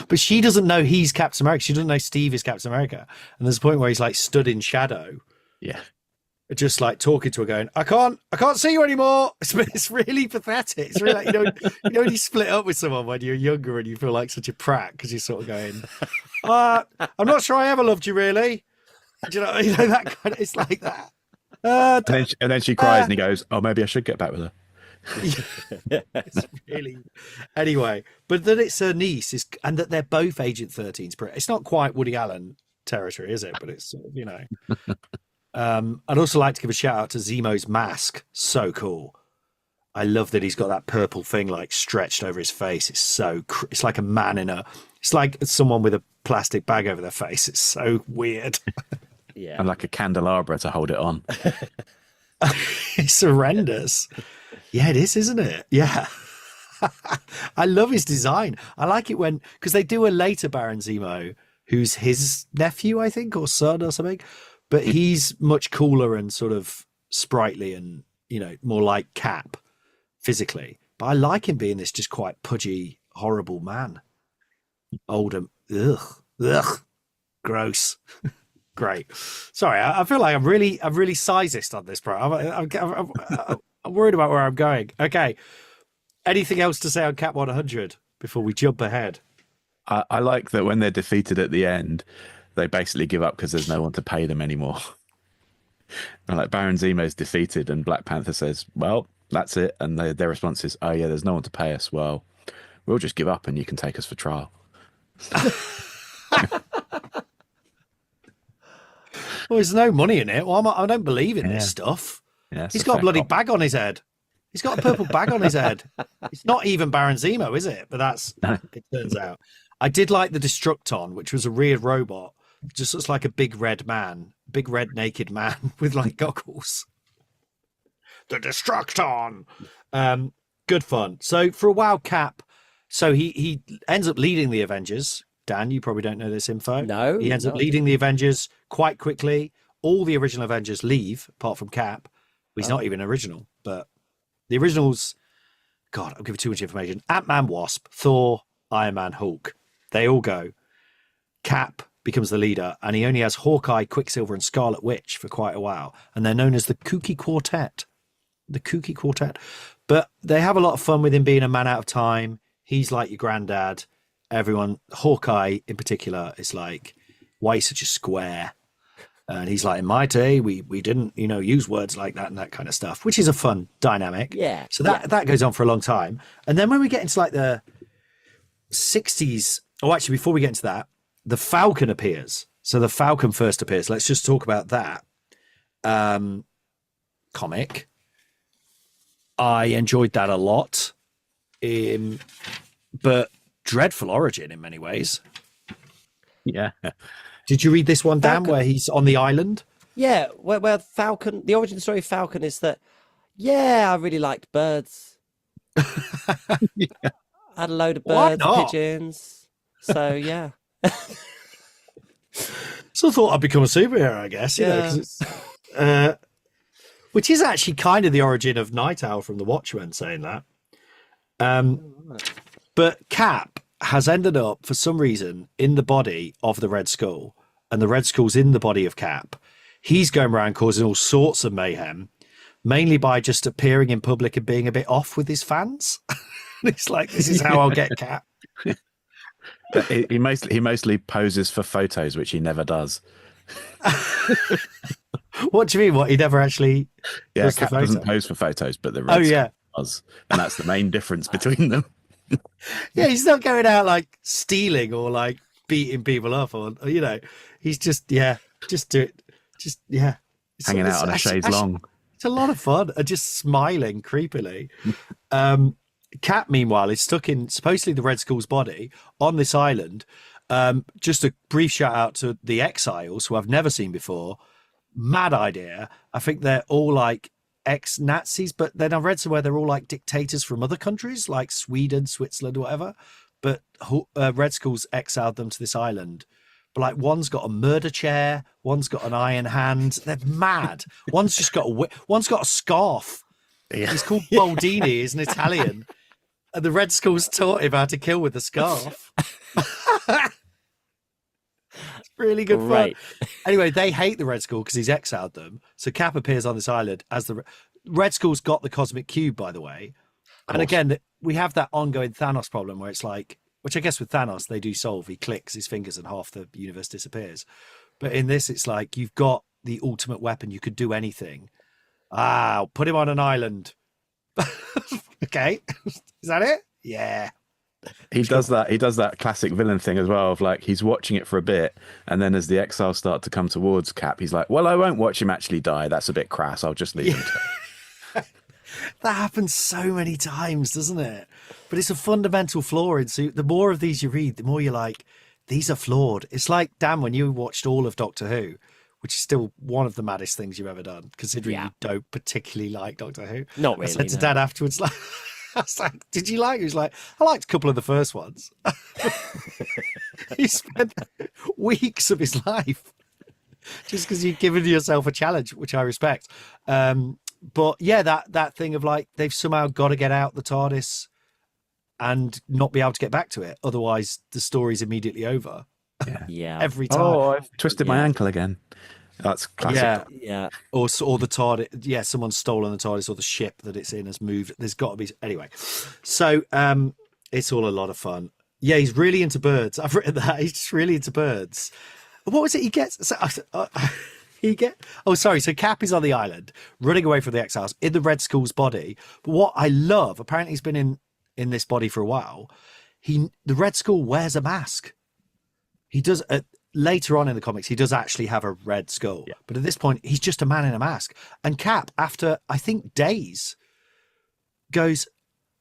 S2: But she doesn't know he's Captain America. She doesn't know Steve is Captain America. And there's a point where he's like stood in shadow.
S4: Yeah.
S2: Just like talking to her going, I can't see you anymore. It's really pathetic. It's really like, when you split up with someone when you're younger and you feel like such a prat because you're sort of going, I'm not sure I ever loved you really. Do you know that kind of, it's like that.
S4: And then she cries and he goes, oh, maybe I should get back with her.
S2: It's really, anyway, but that it's her niece and that they're both Agent 13's. It's not quite Woody Allen territory, is it? But it's sort of, I'd also like to give a shout out to Zemo's mask. So cool. I love that he's got that purple thing like stretched over his face. It's it's like a man it's like someone with a plastic bag over their face. It's so weird.
S3: Yeah.
S4: And like a candelabra to hold it on.
S2: It's horrendous. Yeah, it is, isn't it? Yeah. I love his design. I like it because they do a later Baron Zemo who's his nephew, I think, or son or something. But he's much cooler and sort of sprightly and, more like Cap physically. But I like him being this just quite pudgy, horrible man. Old and ugh, gross. Great. Sorry, I feel like I'm really sizist on this, bro. I'm worried about where I'm going. Okay. Anything else to say on Cap 100 before we jump ahead?
S4: I like that when they're defeated at the end, they basically give up because there's no one to pay them anymore. And like Baron Zemo's defeated and Black Panther says, well, that's it. And their response is, oh yeah, there's no one to pay us. Well, we'll just give up and you can take us for trial.
S2: Well, there's no money in it. Well, I don't believe in this stuff.
S4: Yeah,
S2: he's got a bloody bag on his head. He's got a purple bag on his head. It's not even Baron Zemo, is it? But it turns out. I did like the Destructon, which was a weird robot. Just looks like a big red naked man with like goggles. The Destructon. Good fun. So for a while, Cap, so he ends up leading the Avengers. Dan, you probably don't know this info.
S3: No.
S2: He ends up leading the Avengers quite quickly. All the original Avengers leave, apart from Cap. He's not even original, but the originals, God, I'm giving too much information. Ant-Man, Wasp, Thor, Iron Man, Hulk. They all go. Cap becomes the leader, and he only has Hawkeye, Quicksilver, and Scarlet Witch for quite a while. And they're known as the Kooky Quartet. The Kooky Quartet. But they have a lot of fun with him being a man out of time. He's like your granddad. Everyone, Hawkeye in particular, is like, why are you such a square? And he's like, in my day, we didn't, use words like that and that kind of stuff, which is a fun dynamic.
S3: Yeah.
S2: So that goes on for a long time. And then when we get into like the 60s, actually, before we get into that, the Falcon appears. So the Falcon first appears. Let's just talk about that comic. I enjoyed that a lot. But dreadful origin in many ways.
S4: Yeah.
S2: Did you read this one, Dan,
S3: Falcon.
S2: where he's on the island?
S3: Yeah, where Falcon, the origin story of Falcon is that, I really liked birds.
S4: Yeah.
S3: I had a load of
S2: Why
S3: birds,
S2: not?
S3: pigeons. So, yeah.
S2: So I thought I'd become a superhero, I guess.
S3: Yeah.
S2: 'Cause it's, which is actually kind of the origin of Night Owl from the Watchmen, saying that. But Cap has ended up, for some reason, in the body of the Red Skull, and the Red Skull's in the body of Cap. He's going around causing all sorts of mayhem, mainly by just appearing in public and being a bit off with his fans. It's like, this is how I'll get Cap.
S4: He mostly poses for photos, which he never does.
S2: What do you mean? What, he never actually
S4: Yeah,
S2: does the
S4: Cap
S2: photo?
S4: doesn't pose for photos, but the Red Skull does, and that's the main difference between them.
S2: Yeah, he's not going out like stealing or like beating people up, or he's just do it.
S4: Hanging out on a chaise longue.
S2: It's a lot of fun and just smiling creepily. Cap, meanwhile, is stuck in supposedly the Red Skull's body on this island. Just a brief shout out to the Exiles, who I've never seen before. Mad idea. I think they're all like ex-Nazis, but then I read somewhere they're all like dictators from other countries, like Sweden, Switzerland, whatever. But Red Skull's exiled them to this island. But like, one's got a murder chair, one's got an iron hand. They're mad. One's just got one's got a scarf.
S4: Yeah.
S2: He's called Boldini. He's an Italian, and the Red Skull's taught him how to kill with the scarf. Really good fun. Anyway, they hate the Red Skull because he's exiled them. So Cap appears on this island as the Red Skull's got the cosmic cube, by the way. And again, we have that ongoing Thanos problem where it's like, which I guess with Thanos they do solve. He clicks his fingers and half the universe disappears. But in this, it's like you've got the ultimate weapon. You could do anything. I'll put him on an island. Okay, is that it? Yeah.
S4: He does that. He does that classic villain thing as well. Of like, he's watching it for a bit, and then as the exiles start to come towards Cap, he's like, "Well, I won't watch him actually die. That's a bit crass. I'll just leave him."
S2: That happens so many times, doesn't it? But it's a fundamental flaw. And so the more of these you read, the more you're like, these are flawed. It's like, Dan, when you watched all of Doctor Who, which is still one of the maddest things you've ever done, considering you don't particularly like Doctor Who.
S3: Not really.
S2: I said to Dad afterwards, like, I was like, did you like it? He was like, I liked a couple of the first ones. He spent weeks of his life just because you've given yourself a challenge, which I respect. But yeah, that thing of like, they've somehow got to get out the TARDIS and not be able to get back to it. Otherwise, the story's immediately over.
S3: Yeah.
S2: Every time.
S4: Oh, I've twisted my ankle again. That's classic.
S3: Yeah.
S2: Or the TARDIS. Yeah, someone's stolen the TARDIS, or the ship that it's in has moved. There's got to be. Anyway, so it's all a lot of fun. Yeah, he's really into birds. I've written that. He's just really into birds. What was it he gets? So, so Cap is on the island, running away from the exiles in the Red Skull's body. But what I love, apparently he's been in this body for a while. The Red Skull wears a mask. He does later on in the comics. He does actually have a red skull, but at this point, he's just a man in a mask. And Cap, after I think days, goes,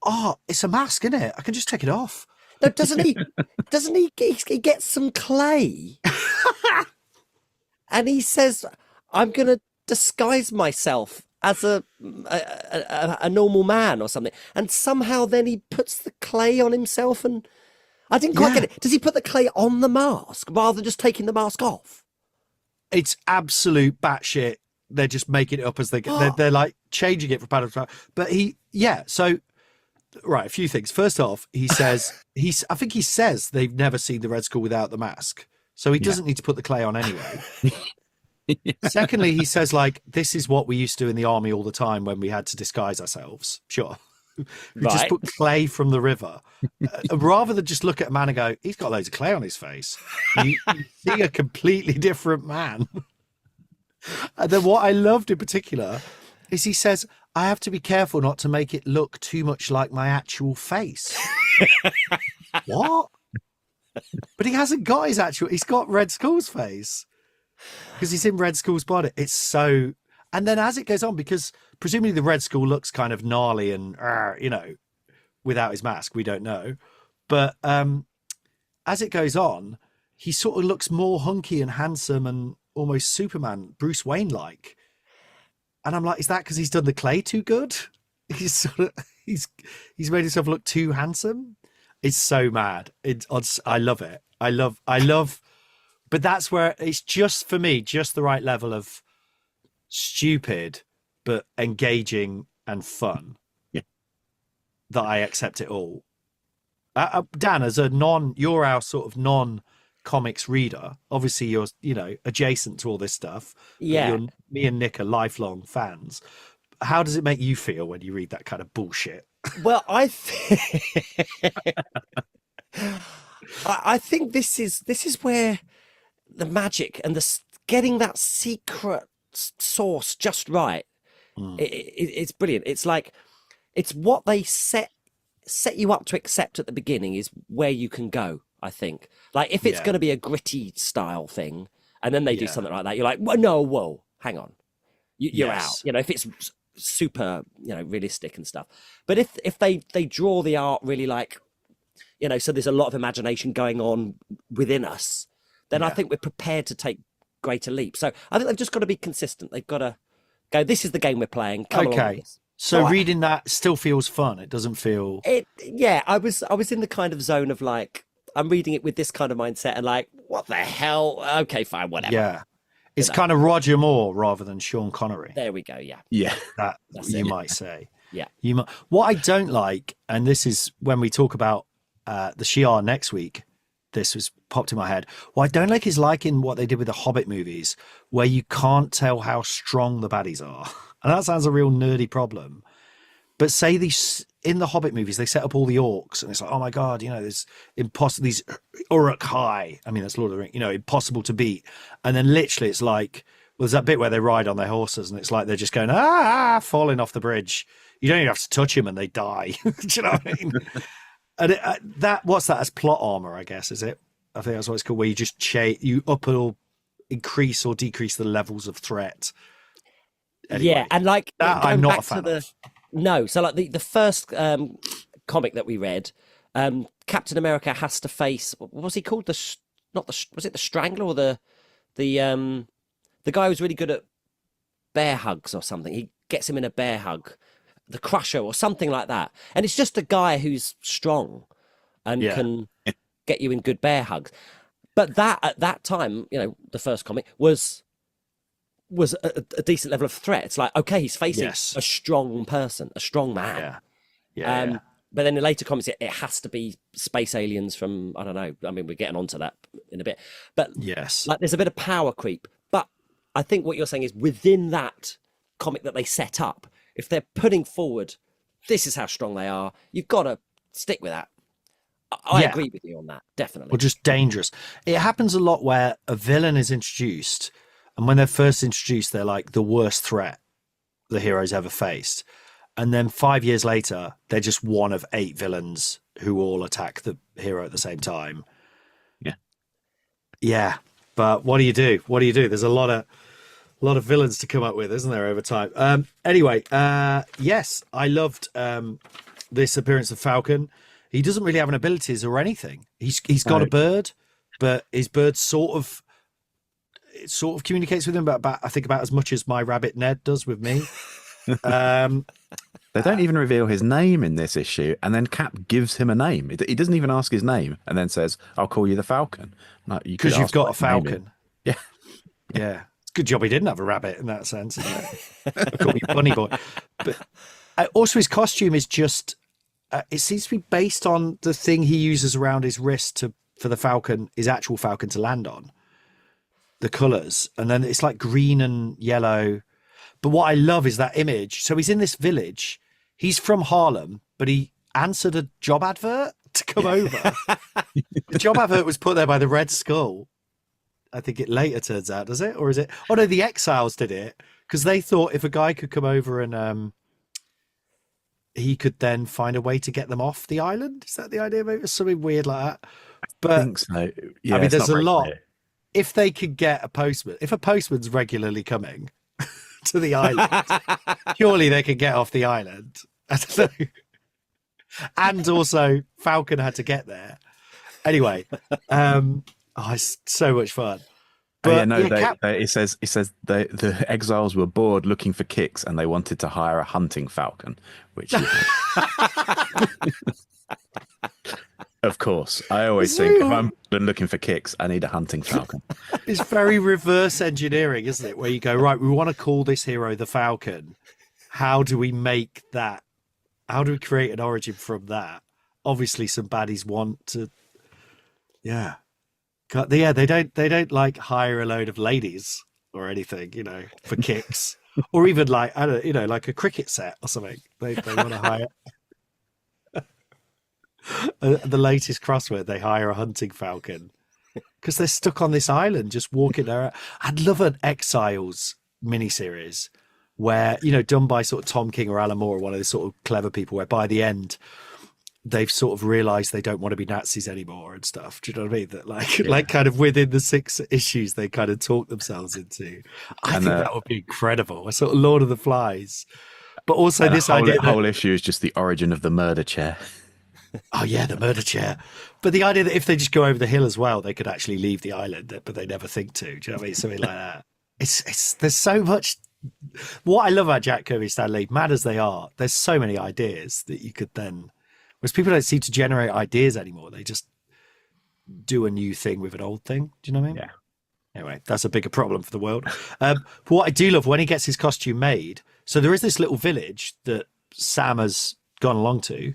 S2: "Oh, it's a mask, isn't it? I can just take it off."
S3: No, doesn't he? Doesn't he? He gets some clay, and he says, "I'm going to disguise myself as a normal man or something." And somehow then he puts the clay on himself, and I didn't quite get it. Does he put the clay on the mask rather than just taking the mask off?
S2: It's absolute batshit. They're just making it up as they go. They're like changing it from pattern to pattern. But so right, a few things. First off, he says I think he says they've never seen the Red Skull without the mask, so he doesn't need to put the clay on anyway. Secondly, he says like, this is what we used to do in the army all the time when we had to disguise ourselves. Sure. We just put clay from the river. Rather than just look at a man and go, he's got loads of clay on his face. You see a completely different man. And then what I loved in particular is he says, I have to be careful not to make it look too much like my actual face. What? But he hasn't got he's got Red Skull's face because he's in Red Skull's body. It's so, and then as it goes on, because presumably the Red Skull looks kind of gnarly and, without his mask, we don't know. But as it goes on, he sort of looks more hunky and handsome and almost Superman, Bruce Wayne-like. And I'm like, is that because he's done the clay too good? He's made himself look too handsome. It's so mad. I love it. I love, but that's where it's just, for me, just the right level of stupid, but engaging and fun.
S4: Yeah. That
S2: I accept it all. Dan, as you're our sort of non-comics reader. Obviously, you're adjacent to all this stuff.
S3: Yeah.
S2: Me and Nick are lifelong fans. How does it make you feel when you read that kind of bullshit?
S3: Well, I think this is where the magic and getting that secret source just right. It's brilliant. It's like, it's what they set you up to accept at the beginning is where you can go. I think, like, if it's going to be a gritty style thing, and then they do something like that, you're like, whoa, hang on, you're out. If it's super, realistic and stuff. But if they draw the art really like, so there's a lot of imagination going on within us, then I think we're prepared to take greater leaps. So I think they've just got to be consistent. They've got to go, this is the game we're playing. Come along with this.
S2: So reading that still feels fun. It doesn't feel.
S3: I was in the kind of zone of like, I'm reading it with this kind of mindset and like, what the hell? Okay, fine, whatever.
S2: Yeah. It's kind of Roger Moore rather than Sean Connery.
S3: There we go. Yeah.
S4: Yeah.
S2: That's you might say.
S3: Yeah.
S2: What I don't like, and this is when we talk about the Shi'ar next week, this was popped in my head. What I don't like is in what they did with the Hobbit movies, where you can't tell how strong the baddies are. And that sounds a real nerdy problem. But say these in the Hobbit movies, they set up all the orcs, and it's like, oh my god, there's these Uruk-hai. I mean, that's Lord of the Rings, impossible to beat. And then literally, it's like, well, there's that bit where they ride on their horses, and it's like they're just going falling off the bridge. You don't even have to touch them, and they die. Do you know what I mean? And what's that as plot armor? I guess is it? I think that's what it's called, where you just you up or increase or decrease the levels of threat. Anyway,
S3: yeah, and like
S2: that, I'm not a fan of.
S3: No, so like the first comic that we read, Captain America has to face, what was he called? Was it the Strangler or the guy who's really good at bear hugs or something? He gets him in a bear hug, the Crusher or something like that. And it's just a guy who's strong and can get you in good bear hugs. But that at that time, the first comic was a decent level of threat. It's like, okay, he's facing a strong person, a strong man.
S2: Yeah.
S3: But then in later comics, it has to be space aliens from, I don't know. I mean, we're getting onto that in a bit. But like, there's a bit of power creep. But I think what you're saying is within that comic that they set up, if they're putting forward, this is how strong they are, you've got to stick with that. I agree with you on that, definitely.
S2: Or just dangerous. It happens a lot where a villain is introduced, and when they're first introduced, they're like the worst threat the hero's ever faced. And then 5 years later, they're just one of 8 villains who all attack the hero at the same time.
S4: Yeah.
S2: Yeah. But what do you do? There's a lot of villains to come up with, isn't there, over time? Anyway, yes, I loved this appearance of Falcon. He doesn't really have an abilities or anything. He's got a bird, but his bird sort of communicates with him about I think about as much as my rabbit Ned does with me.
S4: They don't even reveal his name in this issue, and then Cap gives him a name. He doesn't even ask his name, and then says, "I'll call you the Falcon." No,
S2: because you've got a Falcon.
S4: Yeah.
S2: It's a good job he didn't have a rabbit in that sense. Call me Bunny Boy. But also, his costume is just. It seems to be based on the thing he uses around his wrist for the Falcon, his actual Falcon to land on. The colours, and then it's like green and yellow. But what I love is that image. So he's in this village. He's from Harlem, but he answered a job advert to come over. The job advert was put there by the Red Skull. I think it later turns out, does it? Or is it? Oh no, the Exiles did it because they thought if a guy could come over and he could then find a way to get them off the island. Is that the idea? Maybe it's something weird like that. But
S4: I think so. Yeah,
S2: I mean, there's a lot. Clear. If they could get a postman, if a postman's regularly coming to the island, surely they could get off the island. I don't know. And also, Falcon had to get there. Anyway, it's so much fun.
S4: But, it says the exiles were bored looking for kicks, and they wanted to hire a hunting falcon, which. Of course, I always think if I'm looking for kicks, I need a hunting falcon.
S2: It's very reverse engineering, isn't it? Where you go, right, we want to call this hero the Falcon. How do we make that? How do we create an origin from that? Obviously, some baddies want to. Yeah, they don't like hire a load of ladies or anything, for kicks, or even like I don't, like a cricket set or something. They want to hire. The latest crossword, they hire a hunting falcon because they're stuck on this island just walking there. I'd love an Exiles miniseries where, done by sort of Tom King or Alan Moore, one of the sort of clever people, where by the end they've sort of realized they don't want to be Nazis anymore and stuff. Do you know what I mean? That like kind of within the 6 issues they kind of talk themselves into. I think that would be incredible. A sort of Lord of the Flies, but also this idea
S4: the whole issue is just the origin of the murder chair.
S2: Oh yeah, the murder chair. But the idea that if they just go over the hill as well, they could actually leave the island, but they never think to. Do you know what I mean? Something like that. It's there's so much What I love about Jack Kirby, Stan Lee, mad as they are, there's so many ideas that you could then, whereas people don't seem to generate ideas anymore. They just do a new thing with an old thing. Do you know what I mean?
S4: Yeah.
S2: Anyway, that's a bigger problem for the world. But what I do love when he gets his costume made, so there is this little village that Sam has gone along to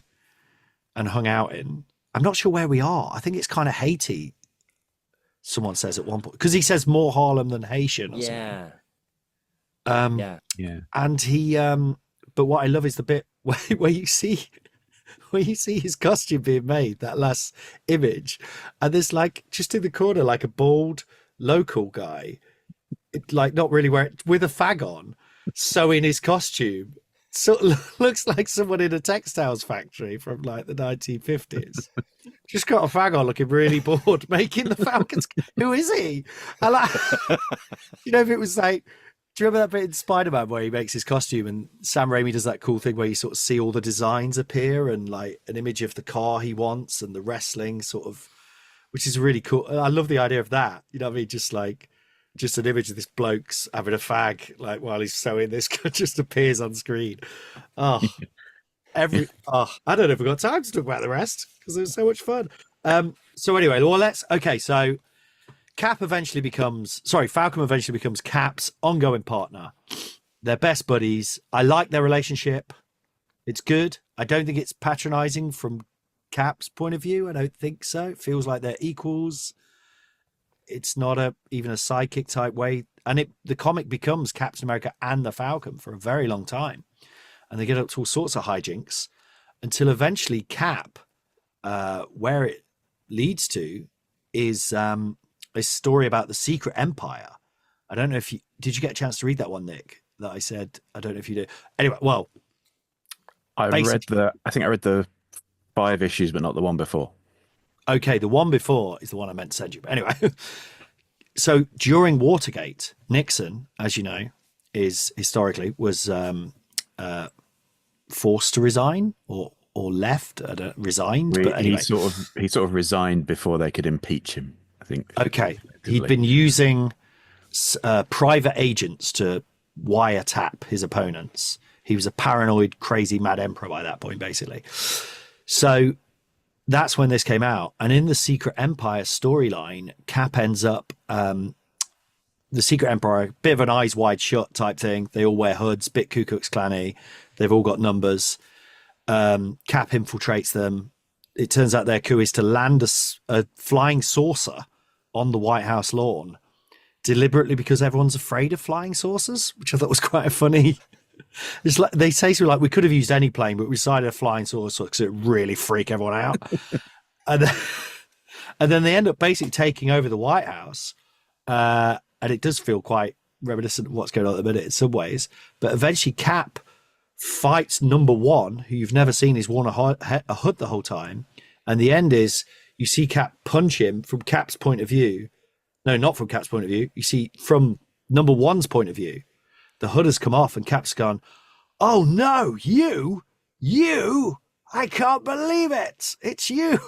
S2: and hung out in. I'm not sure where we are. I think it's kind of Haiti. Someone says at one point, because he says more Harlem than Haitian. Or
S3: Yeah.
S2: something.
S3: Yeah.
S2: And he, but what I love is the bit where you see his costume being made, that last image, and there's like just in the corner, like a bald local guy, like not really with a fag on, sewing his costume. So looks like someone in a textiles factory from like the 1950s. Just got a fag on, looking really bored, making the Falcons. Who is he? I like, if it was like, do you remember that bit in Spider-Man where he makes his costume and Sam Raimi does that cool thing where you sort of see all the designs appear and like an image of the car he wants and the wrestling sort of, which is really cool. I love the idea of that. You know what I mean? Just an image of this bloke's having a fag, like while he's sewing this, just appears on screen. I don't know if we've got time to talk about the rest because it was so much fun. So anyway, so Falcon eventually becomes Cap's ongoing partner. They're best buddies. I like their relationship. It's good. I don't think it's patronizing from Cap's point of view. I don't think so. It feels like they're equals. It's not even a sidekick type way. And the comic becomes Captain America and the Falcon for a very long time. And they get up to all sorts of hijinks until eventually Cap, where it leads to is a story about the Secret Empire. I don't know if did you get a chance to read that one, Nick, that I said? I don't know if you did. Anyway, well,
S4: I think I read the 5 issues, but not the one before.
S2: Okay, the one before is the one I meant to send you. But anyway, so during Watergate, Nixon, as you know, was forced to resign or left. Resigned. But anyway,
S4: he sort of resigned before they could impeach him, I think.
S2: Okay, he'd been using private agents to wiretap his opponents. He was a paranoid, crazy, mad emperor by that point, basically. So that's when this came out. And in the Secret Empire storyline, Cap ends up, the Secret Empire, bit of an eyes wide shut type thing. They all wear hoods, bit Ku Klux Klan-y. They've all got numbers. Cap infiltrates them. It turns out their coup is to land a flying saucer on the White House lawn, deliberately because everyone's afraid of flying saucers, which I thought was quite a funny. It's like they say something like, we could have used any plane, but we decided a flying saucer because it would really freak everyone out. and then they end up basically taking over the White House. And it does feel quite reminiscent of what's going on at the minute in some ways. But eventually Cap fights number one, who you've never seen is worn a hood the whole time. And the end is you see Cap punch him from Cap's point of view. No, not from Cap's point of view. You see from number one's point of view. The hood has come off and Cap's gone, oh no, you, I can't believe it. It's you.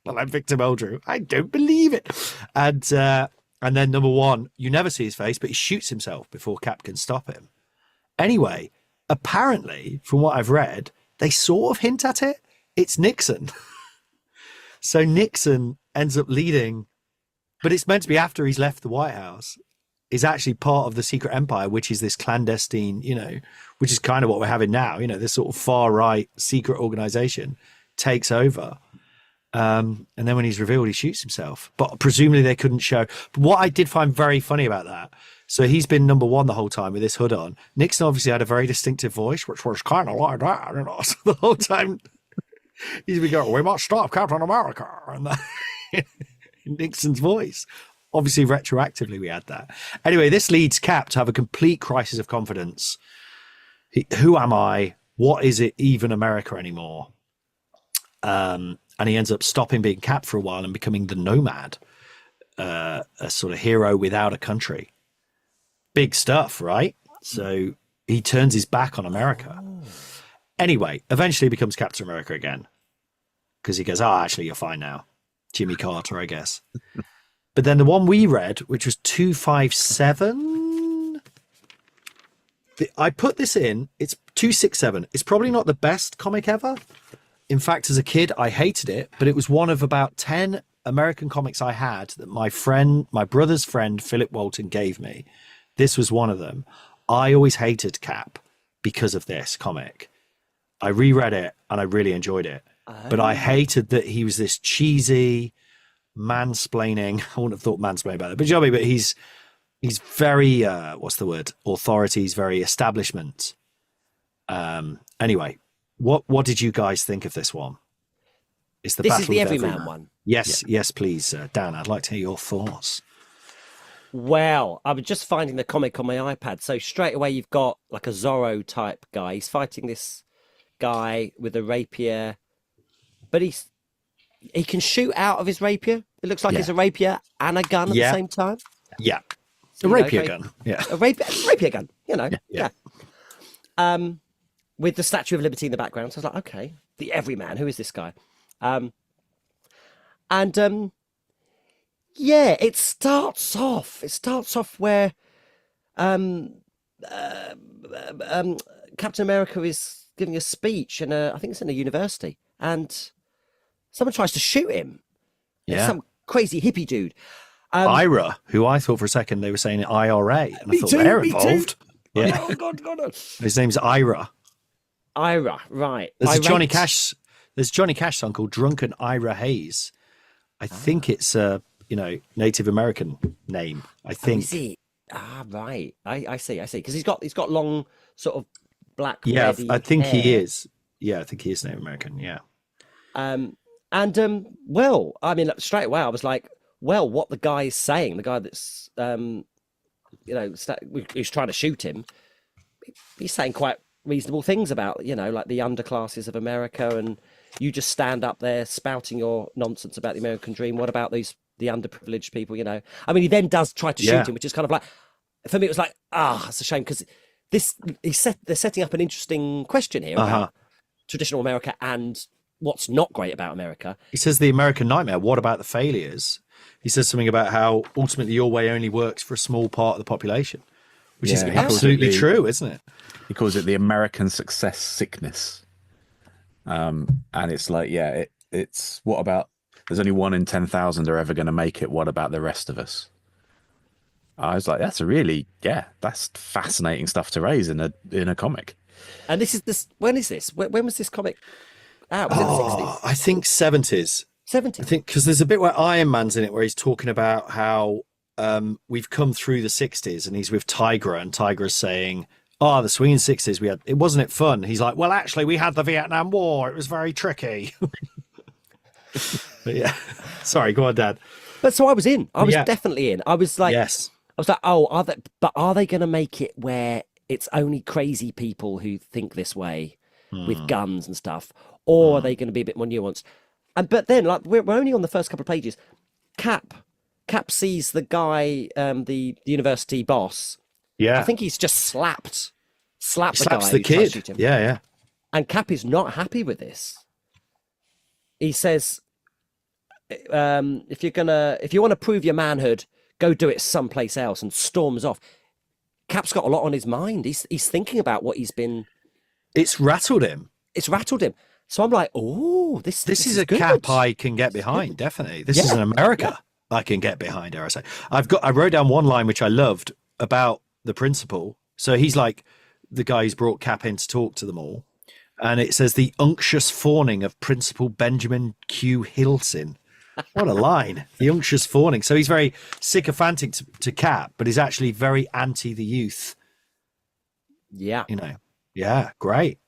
S2: Well, I'm Victor Meldrew. I don't believe it. And then number one, you never see his face, but he shoots himself before Cap can stop him. Anyway, apparently, from what I've read, they sort of hint at it. It's Nixon. So Nixon ends up leading, but it's meant to be after he's left the White House, is actually part of the Secret Empire, which is this clandestine, which is kind of what we're having now, this sort of far right secret organization takes over. And then when he's revealed, he shoots himself. But presumably they couldn't show. But what I did find very funny about that, so he's been number one the whole time with this hood on. Nixon obviously had a very distinctive voice, which was kind of like that. So the whole time he's been going, we must stop Captain America. And that, in Nixon's voice. Obviously, retroactively, we had that. Anyway, this leads Cap to have a complete crisis of confidence. Who am I? What is it even America anymore? And he ends up stopping being Cap for a while and becoming the Nomad, a sort of hero without a country. Big stuff, right? So he turns his back on America. Anyway, eventually becomes Captain America again because he goes, actually, you're fine now. Jimmy Carter, I guess. But then the one we read, which was 257, I put this in. It's 267. It's probably not the best comic ever. In fact, as a kid, I hated it, but it was one of about 10 American comics I had that my brother's friend, Philip Walton, gave me. This was one of them. I always hated Cap because of this comic. I reread it and I really enjoyed it, but I hated that he was this cheesy mansplaining. I wouldn't have thought mansplaining about it, but you know what I mean? But he's very, what's the word? Authorities, very establishment. Anyway, what did you guys think of this one? It's the
S3: This
S2: Battle
S3: is the
S2: of
S3: Everyman one.
S2: Yes, yes, please, Dan. I'd like to hear your thoughts.
S3: Well, I was just finding the comic on my iPad. So straight away, you've got like a Zorro type guy. He's fighting this guy with a rapier, but he can shoot out of his rapier. It looks like it's a rapier and a gun at the same time.
S2: Yeah,
S3: So,
S2: a rapier gun. Yeah,
S3: a rapier gun. You know. Yeah. With the Statue of Liberty in the background. So I was like, okay, the Everyman. Who is this guy? Yeah, it starts off where Captain America is giving a speech in I think it's in a university, and someone tries to shoot him.
S2: yeah.
S3: Some crazy hippie dude.
S2: IRA, who I thought for a second they were saying IRA, and I thought they're involved. Yeah,
S3: Oh God.
S2: his name's Ira.
S3: Ira, right.
S2: There's a Johnny
S3: Irate.
S2: Cash. There's a Johnny Cash song called "Drunken Ira Hayes." I think it's a Native American name. I think.
S3: Is he? Right. I see. Because he's got long sort of black.
S2: Yeah,
S3: reddy
S2: I think
S3: hair.
S2: he is. Yeah, I think he is Native American. Yeah.
S3: Well, I mean, straight away I was like, well, what the guy is saying, the guy that's who's trying to shoot him, he's saying quite reasonable things about, like the underclasses of America, and you just stand up there spouting your nonsense about the American dream. What about the underprivileged people? I mean, he then does try to shoot him, which is kind of like, for me, it was like, it's a shame, because they're setting up an interesting question here about traditional America and what's not great about America.
S2: He says the American nightmare. What about the failures? He says something about how ultimately your way only works for a small part of the population, which is
S4: he calls it
S2: absolutely true, isn't it?
S4: He calls it the American success sickness. And it's like, it's what about, there's only 1 in 10,000 are ever going to make it. What about the rest of us? I was like, that's that's fascinating stuff to raise in a comic.
S3: And when is this? When was this comic out? Was it the 60s?
S2: I think 70s.
S3: 70s?
S2: I think because there's a bit where Iron Man's in it where he's talking about how we've come through the 60s, and he's with Tigra, and Tigra's saying, the swinging 60s, it wasn't it fun? He's like, well, actually, we had the Vietnam War. It was very tricky. But yeah, sorry, go on, Dad.
S3: But so I was in. I was definitely in. I was like,
S2: Yes.
S3: I was like, are they going to make it where it's only crazy people who think this way with guns and stuff, or are they going to be a bit more nuanced? But then, like, we're only on the first couple of pages. Cap sees the guy, the university boss.
S2: Yeah.
S3: I think he's just slapped the
S2: Slaps
S3: guy
S2: the
S3: who tried to
S2: kid.
S3: shoot him.
S2: Yeah.
S3: And Cap is not happy with this. He says, if you want to prove your manhood, go do it someplace else, and storms off. Cap's got a lot on his mind. He's thinking about what he's been.
S2: It's rattled him.
S3: So I'm like, this
S2: This is a
S3: good.
S2: Cap I can get behind, definitely. This is an America I can get behind, dare I say. I wrote down one line which I loved about the principal. So he's like the guy who's brought Cap in to talk to them all. And it says the unctuous fawning of Principal Benjamin Q. Hilson. What a line. The unctuous fawning. So he's very sycophantic to Cap, but he's actually very anti the youth.
S3: Yeah.
S2: Yeah, great.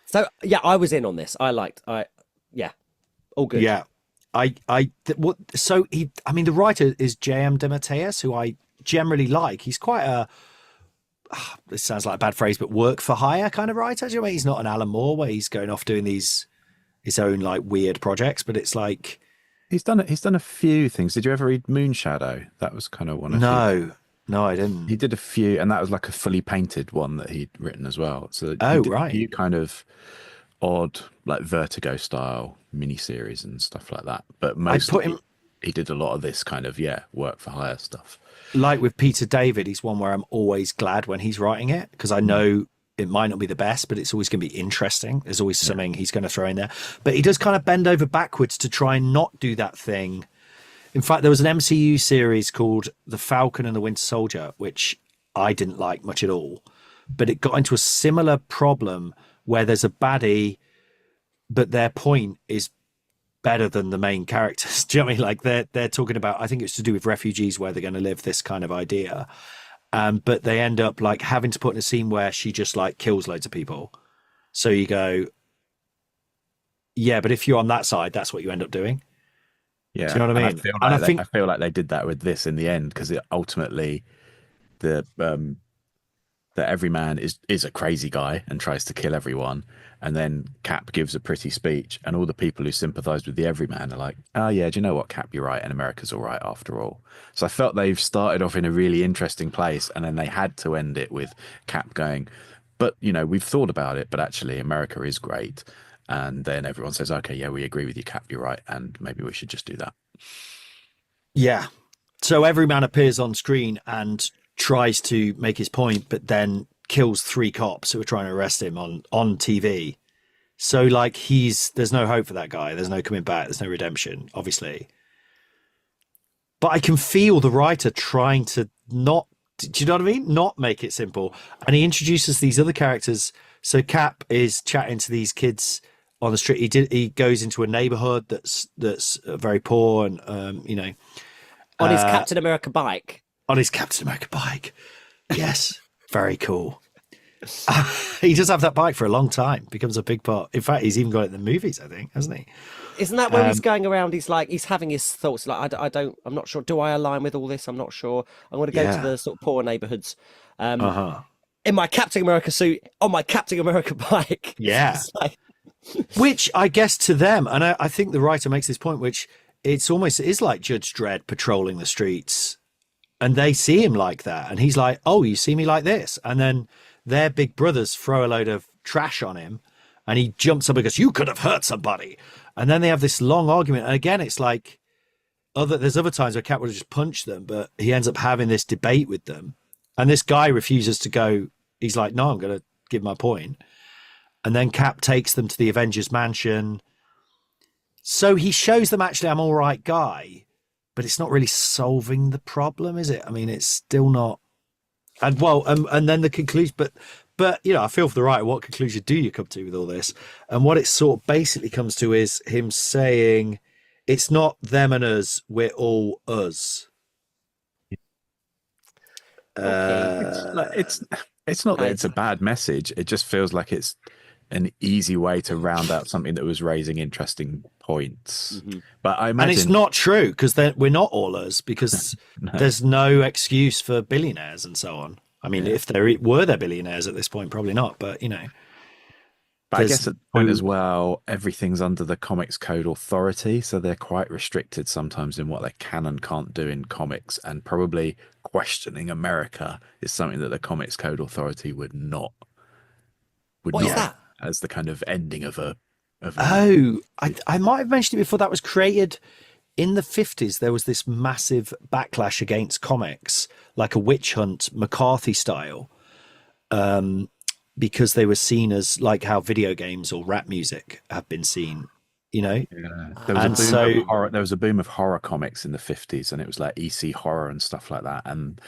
S3: So I was in on this. All good.
S2: Yeah. The writer is J.M. DeMatteis, who I generally like. He's quite this sounds like a bad phrase, but work for hire kind of writer. Do you know what I mean? He's not an Alan Moore where he's going off doing his own like weird projects, but it's like
S4: He's done a few things. Did you ever read Moonshadow? That was kind of one of
S2: No, I didn't.
S4: He did a few, and that was like a fully painted one that he'd written as well. So
S2: right.
S4: A few kind of odd, like Vertigo style miniseries and stuff like that. But mostly he did a lot of this kind of work for hire stuff.
S2: like with Peter David, he's one where I'm always glad when he's writing it, because I know it might not be the best, but it's always going to be interesting. There's always something he's going to throw in there. But he does kind of bend over backwards to try and not do that thing. In fact, there was an MCU series called The Falcon and the Winter Soldier, which I didn't like much at all. But it got into a similar problem where there's a baddie, but their point is better than the main characters. Do you know what I mean? Like they're talking about, I think it's to do with refugees, where they're going to live, this kind of idea. But they end up like having to put in a scene where she just like kills loads of people. So you go, yeah, but if you're on that side, that's what you end up doing.
S4: Yeah,
S2: do you know what I mean?
S4: I feel like they did that with this in the end, because ultimately the everyman is a crazy guy and tries to kill everyone, and then Cap gives a pretty speech, and all the people who sympathize with the everyman are like, oh yeah, do you know what, Cap, you're right, and America's all right after all. So I felt they've started off in a really interesting place, and then they had to end it with Cap going, but we've thought about it, but actually America is great. And then everyone says, okay, yeah, we agree with you, Cap, you're right, and maybe we should just do that.
S2: Yeah. So everyman appears on screen and tries to make his point, but then kills 3 cops who are trying to arrest him on TV. So like there's no hope for that guy. There's no coming back. There's no redemption, obviously. But I can feel the writer trying to not, do you know what I mean? Not make it simple. And he introduces these other characters. So Cap is chatting to these kids on the street. He goes into a neighborhood that's very poor, and on
S3: his Captain America bike.
S2: On his Captain America bike. Yes. Very cool. He does have that bike for a long time. Becomes a big part. In fact, he's even got it in the movies, I think, hasn't he?
S3: Isn't that where he's going around? He's having his thoughts. Like, I'm not sure. Do I align with all this? I'm not sure. I'm going to go to the sort of poor neighborhoods. In my Captain America suit, on my Captain America bike.
S2: Yeah. Which I guess to them, and I think the writer makes this point, which it is like Judge Dredd patrolling the streets, and they see him like that, and he's like, oh, you see me like this? And then their big brothers throw a load of trash on him, and he jumps up and goes, you could have hurt somebody. And then they have this long argument, and again, it's like there's other times where Cap would have just punched them, but he ends up having this debate with them, and this guy refuses to go. He's like, no, I'm going to give my point. And then Cap takes them to the Avengers mansion. So he shows them, actually, I'm all right guy, but it's not really solving the problem, is it? I mean, it's still not. And then the conclusion, but I feel for the writer, what conclusion do you come to with all this? And what it sort of basically comes to is him saying, it's not them and us, we're all us.
S4: It's not that it's a bad message. It just feels like it's an easy way to round out something that was raising interesting points. Mm-hmm. But I imagine, and it's not true, because we're not all us, because there's no excuse for billionaires and so on. I mean, if there were billionaires at this point, probably not. But But I guess at the point as well, everything's under the Comics Code Authority, so they're quite restricted sometimes in what they can and can't do in comics, and probably questioning America is something that the Comics Code Authority would not.
S3: What is that?
S4: As the kind of ending of a.
S2: I might have mentioned it before. That was created in the 50s. There was this massive backlash against comics, like a witch hunt, McCarthy style. Because they were seen as like how video games or rap music have been seen, Yeah.
S4: There was a boom of horror comics in the 50s, and it was like EC horror and stuff like that. And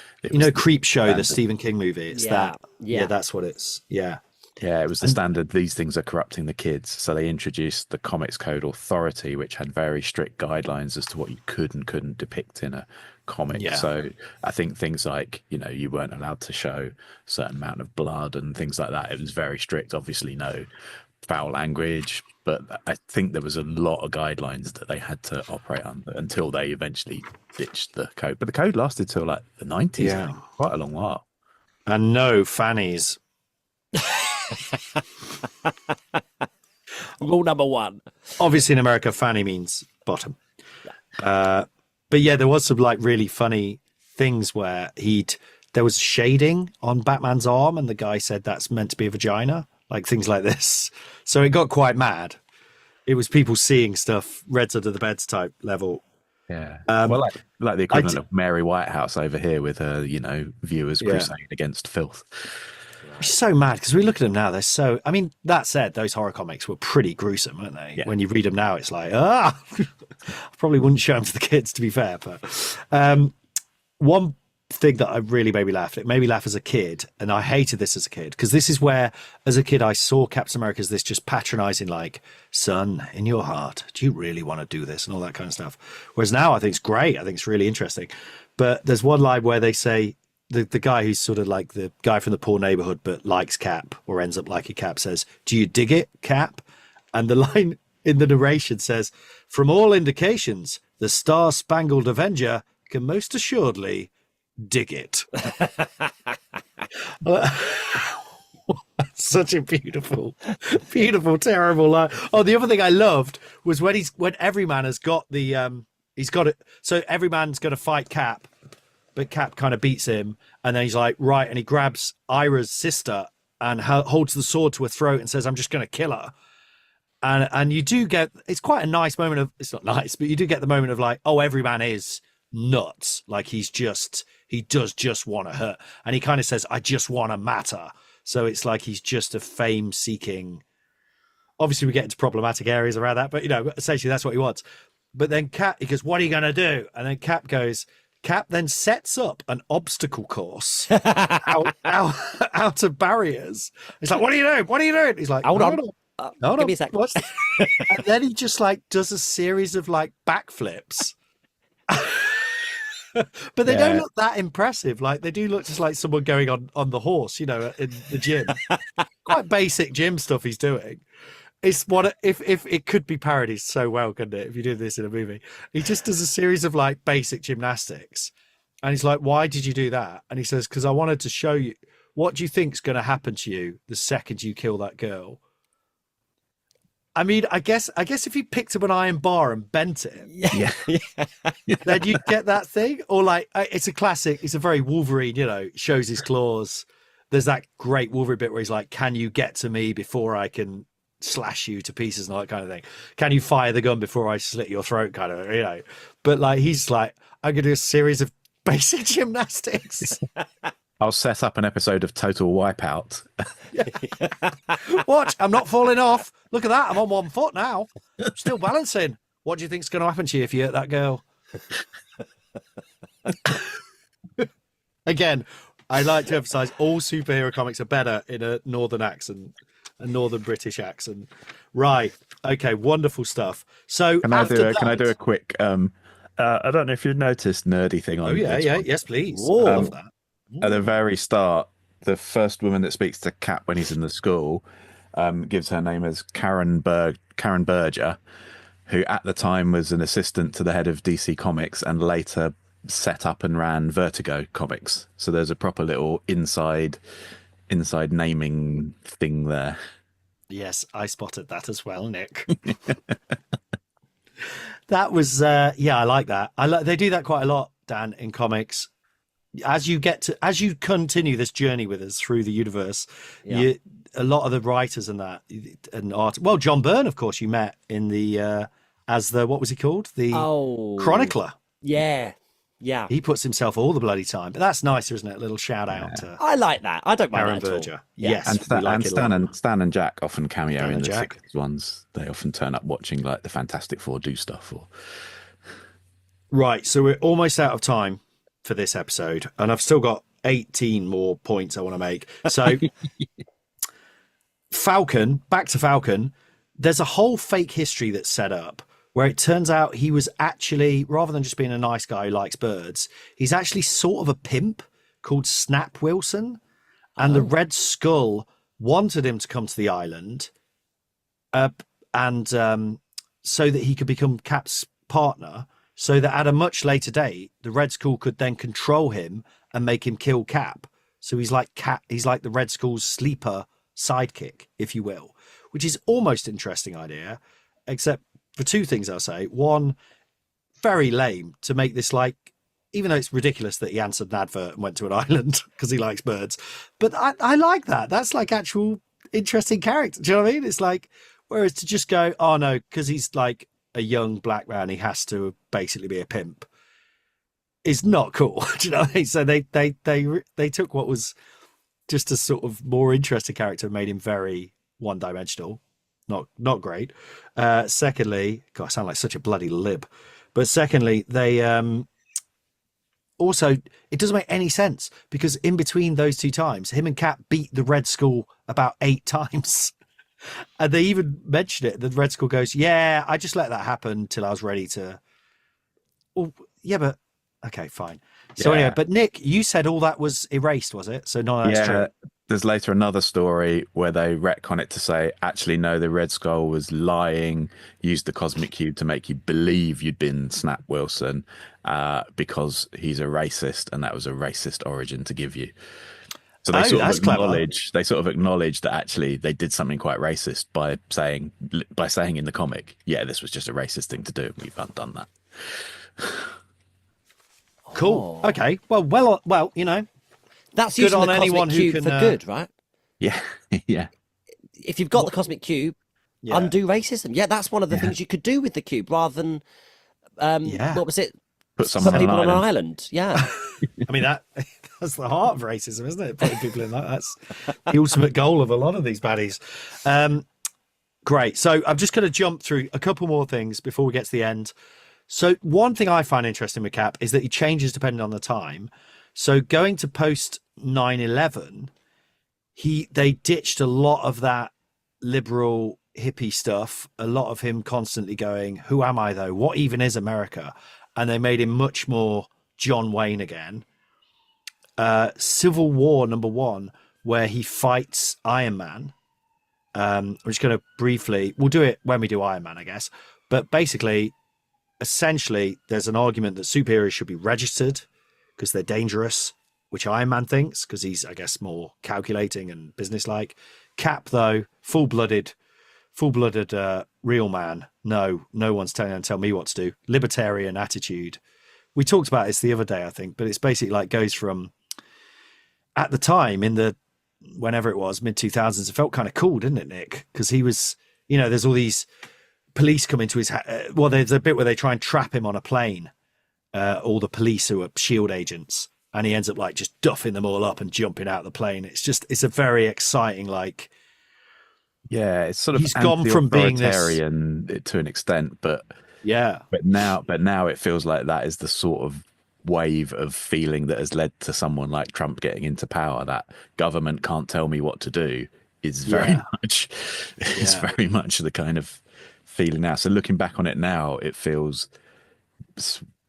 S2: Creep Show, the Stephen King movie. It's that. Yeah, that's what it's. Yeah.
S4: Yeah, it was the standard. These things are corrupting the kids. So they introduced the Comics Code Authority, which had very strict guidelines as to what you could and couldn't depict in a comic. Yeah. So I think things like, you weren't allowed to show a certain amount of blood and things like that. It was very strict. Obviously, no foul language. But I think there was a lot of guidelines that they had to operate under until they eventually ditched the code. But the code lasted till like the 90s, I think, quite a long while.
S2: And no fannies.
S3: Rule number 1.
S2: Obviously in America, fanny means bottom. But yeah, there was some like really funny things where there was shading on Batman's arm, and the guy said that's meant to be a vagina, like things like this. So it got quite mad. It was people seeing stuff, Reds under the beds type level.
S4: Yeah.
S2: Um,
S4: Well, like the
S2: I
S4: equivalent
S2: d-
S4: of Mary Whitehouse over here with her, viewers
S2: Yeah.
S4: crusade against filth.
S2: I'm so mad because we look at them now. They're so. I mean, that said, those horror comics were pretty gruesome, weren't they?
S4: Yeah.
S2: When you read them now, it's like, I probably wouldn't show them to the kids, to be fair. But one thing that I really made me laugh, it made me laugh as a kid, and I hated this as a kid because this is where, as a kid, I saw Captain America as this just patronizing, like, son, in your heart, do you really want to do this and all that kind of stuff? Whereas now I think it's great. I think it's really interesting. But there's one line where they say, the guy who's sort of like the guy from the poor neighborhood but likes Cap or ends up liking Cap says, do you dig it, Cap? And the line in the narration says, from all indications, the Star-Spangled Avenger can most assuredly dig it. Such a beautiful, terrible line. Oh, the other thing I loved was when Everyman has got the he's got it. So Everyman's going to fight Cap, but Cap kind of beats him, and then he's like, right, and he grabs Ira's sister and holds the sword to her throat and says, I'm just going to kill her. And you do get, it's quite a nice moment of, it's not nice, but you do get the moment of like, oh, Everyman is nuts. Like he does just want to hurt. And he kind of says, I just want to matter. So it's like he's just a fame seeking. Obviously we get into problematic areas around that, but essentially that's what he wants. But then he goes, what are you going to do? And then Cap then sets up an obstacle course out of barriers. He's like, what are you doing? What are you doing? He's like,
S3: hold on.
S2: Give
S3: me a sec.
S2: And then he just like does a series of like backflips. But they don't look that impressive. Like they do look just like someone going on the horse, in the gym. Quite basic gym stuff he's doing. It's what if it could be parodied so well, couldn't it? If you did this in a movie, he just does a series of like basic gymnastics, and he's like, "Why did you do that?" And he says, "Because I wanted to show you what do you think's going to happen to you the second you kill that girl." I mean, I guess if he picked up an iron bar and bent it, then you'd get that thing. Or like, it's a classic. It's a very Wolverine, shows his claws. There's that great Wolverine bit where he's like, "Can you get to me before I can slash you to pieces," and all that kind of thing? Can you fire the gun before I slit your throat, kind of, But like, he's like, I'm gonna do a series of basic gymnastics.
S4: I'll set up an episode of Total Wipeout.
S2: Watch, I'm not falling off. Look at that, I'm on one foot now. I'm still balancing. What do you think's going to happen to you if you hurt that girl? Again, I like to emphasize all superhero comics are better in a northern accent, a northern British accent. Right. Okay, wonderful stuff. So
S4: Can I do a quick I don't know if you noticed nerdy thing on
S2: this one. Yes, please. I love that.
S4: At the very start, the first woman that speaks to Cap when he's in the school gives her name as Karen Berger, who at the time was an assistant to the head of DC Comics and later set up and ran Vertigo Comics. So there's a proper little inside naming thing there.
S2: Yes, I spotted that as well, Nick. That was I like that. They do that quite a lot, Dan, in comics. As you continue this journey with us through the universe, a lot of the writers and art. Well, John Byrne, of course, you met in the what was he called? The chronicler.
S3: Yeah.
S2: He puts himself all the bloody time, but that's nicer, isn't it? A little shout out to.
S3: I like that. I don't mind
S2: Karen
S3: that at all.
S2: Berger.
S3: Yeah.
S2: Yes,
S4: and Stan and Jack often cameo in the
S2: Jack.
S4: 60s ones. They often turn up watching like the Fantastic Four do stuff.
S2: Right, so we're almost out of time for this episode, and I've still got 18 more points I want to make. So back to Falcon, there's a whole fake history that's set up where it turns out he was actually, rather than just being a nice guy who likes birds, he's actually sort of a pimp called Snap Wilson, and the Red Skull wanted him to come to the island and so that he could become Cap's partner, so that at a much later date, the Red Skull could then control him and make him kill Cap. So he's like the Red Skull's sleeper sidekick, if you will, which is almost an interesting idea, except for two things I'll say. One, very lame to make this like, even though it's ridiculous that he answered an advert and went to an island because he likes birds. But I like that. That's like actual interesting character. Do you know what I mean? It's like, whereas to just go, oh no, because he's like a young black man, he has to basically be a pimp is not cool. Do you know what I mean? So they took what was just a sort of more interesting character and made him very one-dimensional. Not great. Secondly, God, I sound like such a bloody lib. But secondly, they also, it doesn't make any sense because in between those two times, him and Cap beat the Red Skull about 8 times. And they even mentioned it. The Red Skull goes, yeah, I just let that happen till I was ready to. Well, yeah, but okay, fine. So anyway, but Nick, you said all that was erased, was it? So no, that's true.
S4: There's later another story where they retcon it to say, actually, no, the Red Skull was lying, used the cosmic cube to make you believe you'd been Snap Wilson because he's a racist, and that was a racist origin to give you. So they sort of acknowledge that actually they did something quite racist by saying in the comic, yeah, this was just a racist thing to do. We've undone that.
S2: Cool. Okay. Well, you know,
S3: that's
S2: good
S3: using
S2: on
S3: the cosmic
S2: anyone who
S3: cube
S2: can
S3: for good, right?
S4: Yeah, yeah.
S3: If you've got the cosmic cube, undo racism. Yeah, that's one of the things you could do with the cube, rather than what was it?
S4: Put someone
S3: people
S4: on
S3: an island. Yeah.
S2: I mean that's the heart of racism, isn't it? Putting people in that's the ultimate goal of a lot of these baddies. Great. So I'm just going to jump through a couple more things before we get to the end. So one thing I find interesting with Cap is that he changes depending on the time. So going to post 9/11, they ditched a lot of that liberal hippie stuff, a lot of him constantly going, who am I though? What even is America? And they made him much more John Wayne again. Civil War #1, where he fights Iron Man. I'm just going to briefly, we'll do it when we do Iron Man, I guess. But basically, essentially, there's an argument that superheroes should be registered because they're dangerous, which Iron Man thinks because he's, I guess, more calculating and businesslike. Cap, though, full-blooded real man. No one's tell me what to do. Libertarian attitude. We talked about this the other day, I think, but it's basically like goes from at the time in the whenever it was mid 2000s, it felt kind of cool, didn't it, Nick? Because he was, you know, there's all these police come into his there's a bit where they try and trap him on a plane, all the police who are shield agents, and he ends up like just duffing them all up and jumping out of the plane. It's a very exciting, like,
S4: yeah, it's sort of
S2: he's gone from being this
S4: to an extent, but
S2: yeah,
S4: but now it feels like that is the sort of wave of feeling that has led to someone like Trump getting into power. That government can't tell me what to do is very much the kind of feeling now. So looking back on it now, it feels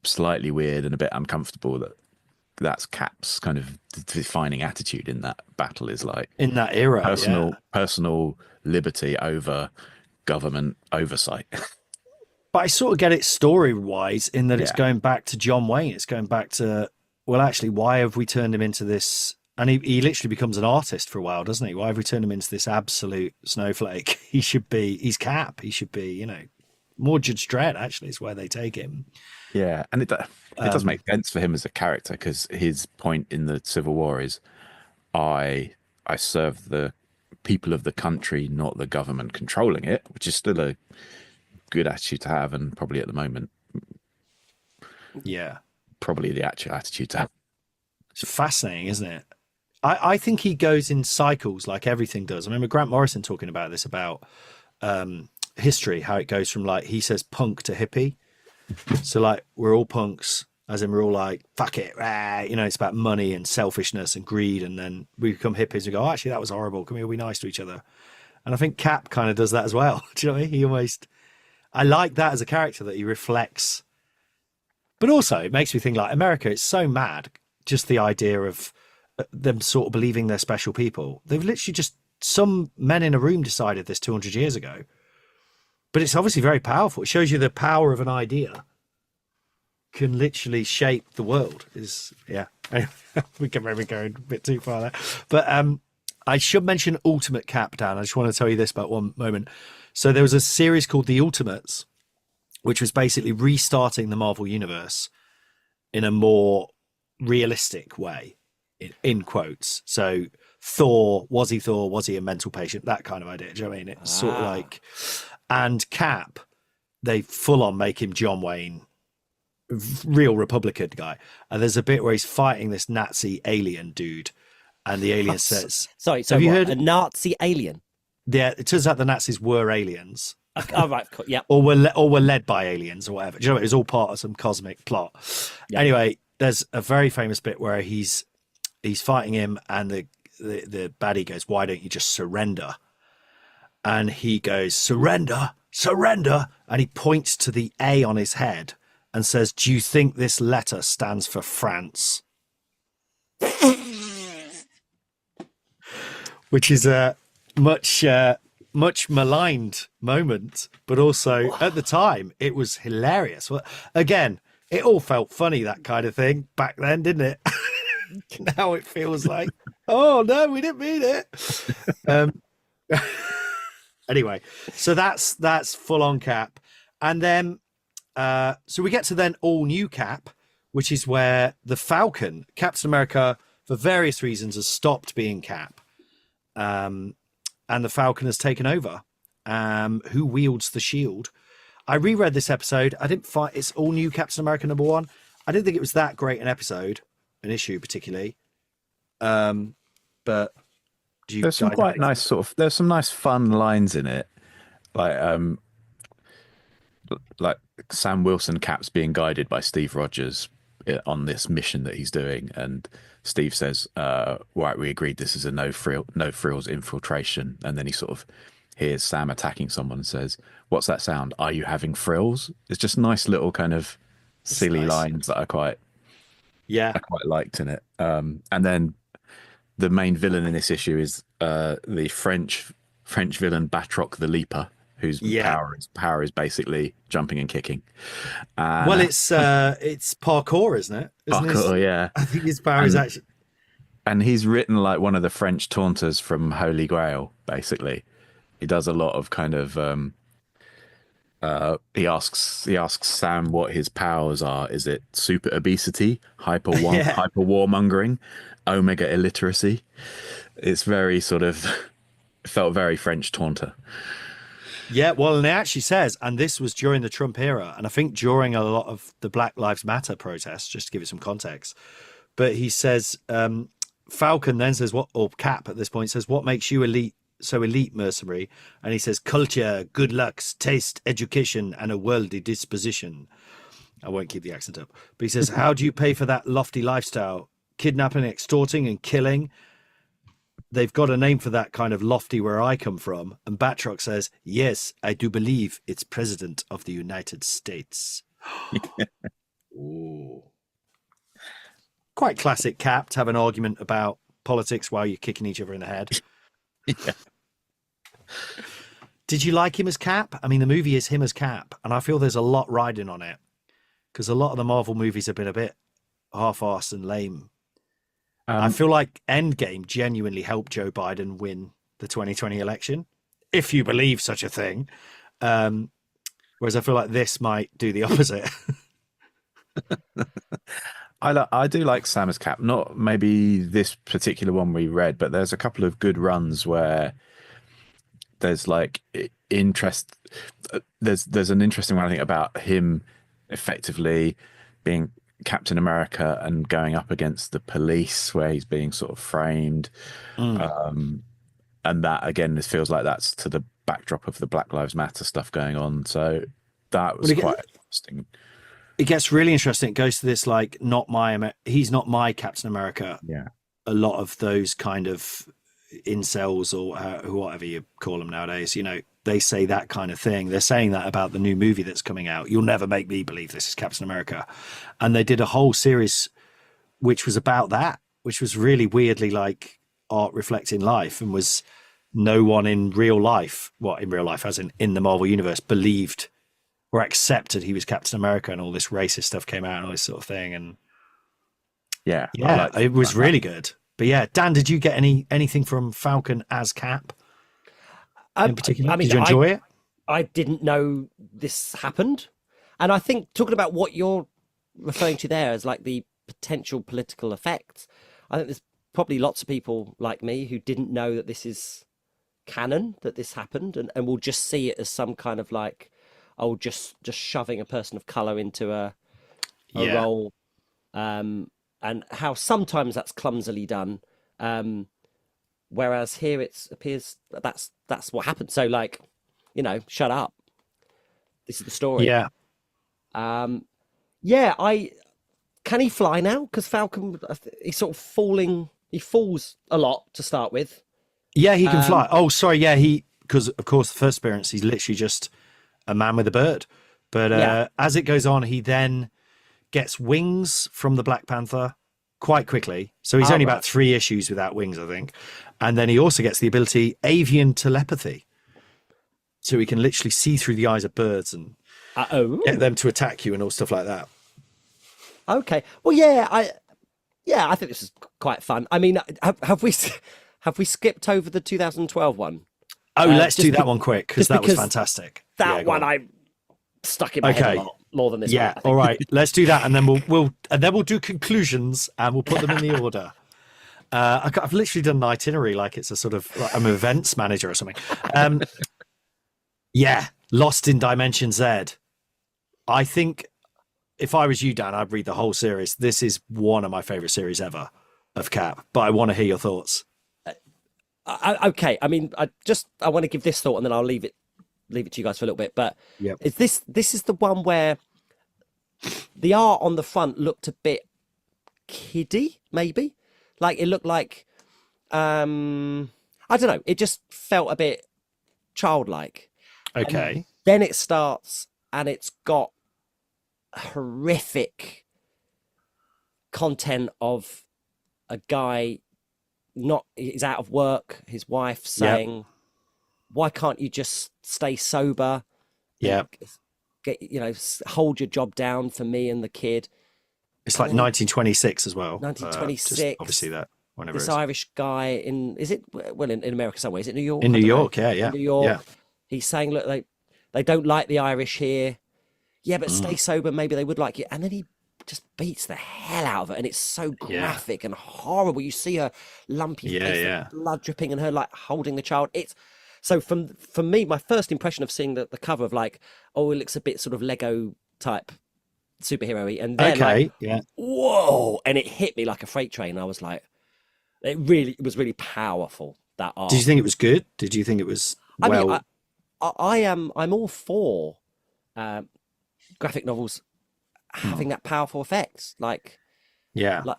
S4: slightly weird and a bit uncomfortable that that's Cap's kind of defining attitude in that battle, is like
S2: in that era,
S4: personal liberty over government oversight.
S2: But I sort of get it story-wise in that it's going back to John Wayne. It's going back to, well, actually, why have we turned him into this? And he literally becomes an artist for a while, doesn't he? Why have we turned him into this absolute snowflake? He's Cap. He should be, you know, more Judge Dredd, actually, is where they take him.
S4: Yeah, and it does make sense for him as a character, because his point in the Civil War is, I serve the people of the country, not the government controlling it, which is still a good attitude to have, and probably at the moment, probably the actual attitude to have.
S2: It's fascinating, isn't it? I think he goes in cycles like everything does. I remember Grant Morrison talking about this, about history, how it goes from, like, he says punk to hippie. So like we're all punks, as in we're all like, fuck it, you know, it's about money and selfishness and greed, and then we become hippies and go, oh, actually that was horrible, can we all be nice to each other? And I think Cap kind of does that as well. Do you know what I mean? I like that as a character, that he reflects. But also it makes me think, like, America, it's so mad, just the idea of them sort of believing they're special people. They've literally just, some men in a room decided this 200 years ago. But it's obviously very powerful. It shows you the power of an idea can literally shape the world. We can maybe go a bit too far there. But I should mention Ultimate Cap, Dan. I just want to tell you this about one moment. So there was a series called The Ultimates, which was basically restarting the Marvel Universe in a more realistic way, in quotes. So Thor, was he a mental patient? That kind of idea. Do you know what I mean? It's sort of like, and Cap they full on make him John Wayne, real Republican guy. And there's a bit where he's fighting this Nazi alien dude, and the alien says,
S3: Sorry,
S2: have you heard
S3: a Nazi alien?
S2: Yeah, it turns out the Nazis were aliens.
S3: Oh, right, cool. Yeah.
S2: Or were led by aliens or whatever. Do you know what? It was all part of some cosmic plot.
S3: Yeah.
S2: Anyway, there's a very famous bit where he's fighting him, and the baddie goes, "Why don't you just surrender?" And he goes, "Surrender, surrender," and he points to the A on his head and says, "Do you think this letter stands for France?" Which is a much maligned moment, but also at the time it was hilarious. Well, again, it all felt funny, that kind of thing back then, didn't it? Now it feels like, oh no, we didn't mean it. Anyway, so that's full on Cap, and then so we get to then all new Cap, which is where the Falcon, Captain America, for various reasons, has stopped being Cap. And the Falcon has taken over. Who wields the shield? I reread this episode. I didn't find it's all new Captain America #1. I didn't think it was that great an issue particularly. But
S4: there's some quite nice there's some nice fun lines in it, like Sam Wilson Cap's being guided by Steve Rogers on this mission that he's doing, and Steve says, right, we agreed this is a no frills infiltration, and then he sort of hears Sam attacking someone and says, "What's that sound? Are you having frills?" It's just nice little kind of silly lines that I quite liked in it. And then the main villain in this issue is the French villain Batroc the Leaper, whose power is basically jumping and kicking.
S2: Well, it's parkour, isn't it?
S4: Parkour, yeah. I
S2: think his power is actually...
S4: And he's written like one of the French taunters from Holy Grail, basically. He does a lot of kind of... he asks Sam what his powers are. Is it super obesity, hyper warmongering, omega illiteracy? It's very sort of... felt very French taunter.
S2: Yeah, well, and it actually says, and this was during the Trump era, and I think during a lot of the Black Lives Matter protests, just to give it some context. But he says, Falcon then says, or Cap at this point says, "What makes you elite mercenary?" And he says, "Culture, good looks, taste, education, and a worldly disposition." I won't keep the accent up. But he says, "How do you pay for that lofty lifestyle? Kidnapping, extorting, and killing? They've got a name for that kind of lofty where I come from." And Batroc says, "Yes, I do believe it's President of the United States." Ooh. Quite classic Cap to have an argument about politics while you're kicking each other in the head.
S4: Yeah.
S2: Did you like him as Cap? I mean, the movie is him as Cap, and I feel there's a lot riding on it because a lot of the Marvel movies have been a bit half-assed and lame. I feel like Endgame genuinely helped Joe Biden win the 2020 election, if you believe such a thing. Whereas I feel like this might do the opposite.
S4: I do like Sam as Cap. Not maybe this particular one we read, but there's a couple of good runs where there's like interest. There's an interesting one, I think, about him effectively being Captain America and going up against the police, where he's being sort of framed. And that again, this feels like that's to the backdrop of the Black Lives Matter stuff going on. So that was quite interesting.
S2: It gets really interesting. It goes to this like, he's not my Captain America.
S4: Yeah.
S2: A lot of those kind of incels or whatever you call them nowadays, they say that kind of thing. They're saying that about the new movie that's coming out. You'll never make me believe this is Captain America. And they did a whole series which was about that, which was really weirdly like art reflecting life, and was no one in real life, as in the Marvel universe, believed or accepted he was Captain America, and all this racist stuff came out and all this sort of thing. And
S4: yeah,
S2: it was really good. But yeah, Dan, did you get anything from Falcon as Cap? In particular, I mean, did you enjoy it?
S3: I didn't know this happened, and I think talking about what you're referring to there as like the potential political effects, I think there's probably lots of people like me who didn't know that this is canon, that this happened, and will just see it as some kind of like, just shoving a person of color into a
S2: Yeah.
S3: role, and how sometimes that's clumsily done, whereas here it appears that's what happened. So like, shut up. This is the story.
S2: Yeah.
S3: Can he fly now? Because Falcon, he's sort of falling. He falls a lot to start with.
S2: Yeah, he can fly. Oh, sorry. Yeah, because of course the first appearance, he's literally just a man with a bird. But as it goes on, he then gets wings from the Black Panther quite quickly. So he's only about 3 issues without wings, I think. And then he also gets the ability avian telepathy. So he can literally see through the eyes of birds and get them to attack you and all stuff like that.
S3: Okay. Well, I think this is quite fun. I mean, have we skipped over the 2012 one?
S2: Oh, let's do that one quick because that was fantastic.
S3: That one I stuck in my head a lot more than this one.
S2: Yeah, all right. Let's do that, and then we'll do conclusions and we'll put them in the order. I've literally done an itinerary like it's a sort of like I'm an events manager or something. Lost in Dimension Z. I think if I was you, Dan, I'd read the whole series. This is one of my favorite series ever of Cap, but I want to hear your thoughts.
S3: Okay. I mean, I want to give this thought and then I'll leave it to you guys for a little bit. But is this is the one where the art on the front looked a bit kiddie, maybe? Like it looked like, I don't know. It just felt a bit childlike.
S2: Okay.
S3: And then it starts and it's got horrific content of a guy he's out of work, his wife saying, why can't you just stay sober? Hold your job down for me and the kid.
S2: It's like 1926 as well.
S3: 1926.
S2: Obviously that whenever
S3: this Irish guy in America somewhere? Is it New York?
S2: In New York,
S3: in New York.
S2: Yeah.
S3: He's saying, look, they don't like the Irish here. Yeah, but stay sober. Maybe they would like you. And then he just beats the hell out of her, and it's so graphic and horrible. You see her lumpy face, with blood dripping, and her like holding the child. It's so for me, my first impression of seeing the cover of like, oh, it looks a bit sort of Lego type superhero-y, and then whoa, and it hit me like a freight train. I was like, it was really powerful, that art.
S2: Did you think it was good? Did you think it was well?
S3: I am. I'm all for graphic novels having that powerful effect. Like I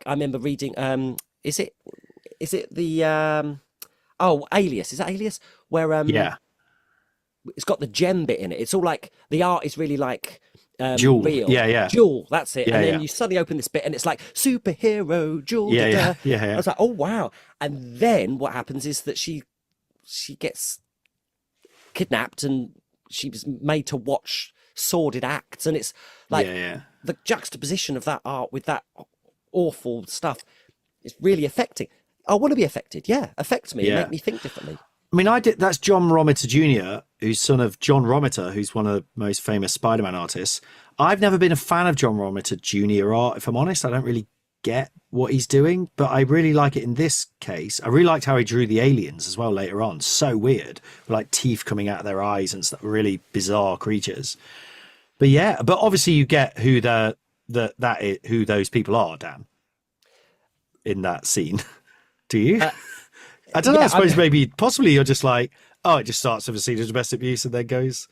S3: remember reading. Is it the Alias? Is that Alias? Where it's got the gem bit in it. It's all like the art is really like
S2: Jewel.
S3: real. Jewel. That's it. And then you suddenly open this bit and it's like superhero Jewel. I was like, oh wow. And then what happens is that she gets kidnapped and she was made to watch sordid acts, and it's like the juxtaposition of that art with that awful stuff is really affecting. I want to be affected. Affect me and make me think differently.
S2: I mean, that's John Romita Jr., who's son of John Romita, who's one of the most famous Spider-Man artists. I've never been a fan of John Romita Jr. art, if I'm honest. I don't really get what he's doing, but I really like it in this case. I really liked how he drew the aliens as well later on. So weird, with like teeth coming out of their eyes and stuff, really bizarre creatures. But but obviously you get who who those people are, Dan, in that scene. Do you? I don't know. I suppose maybe possibly you're just like, oh, it just starts with a scene of domestic abuse and then goes.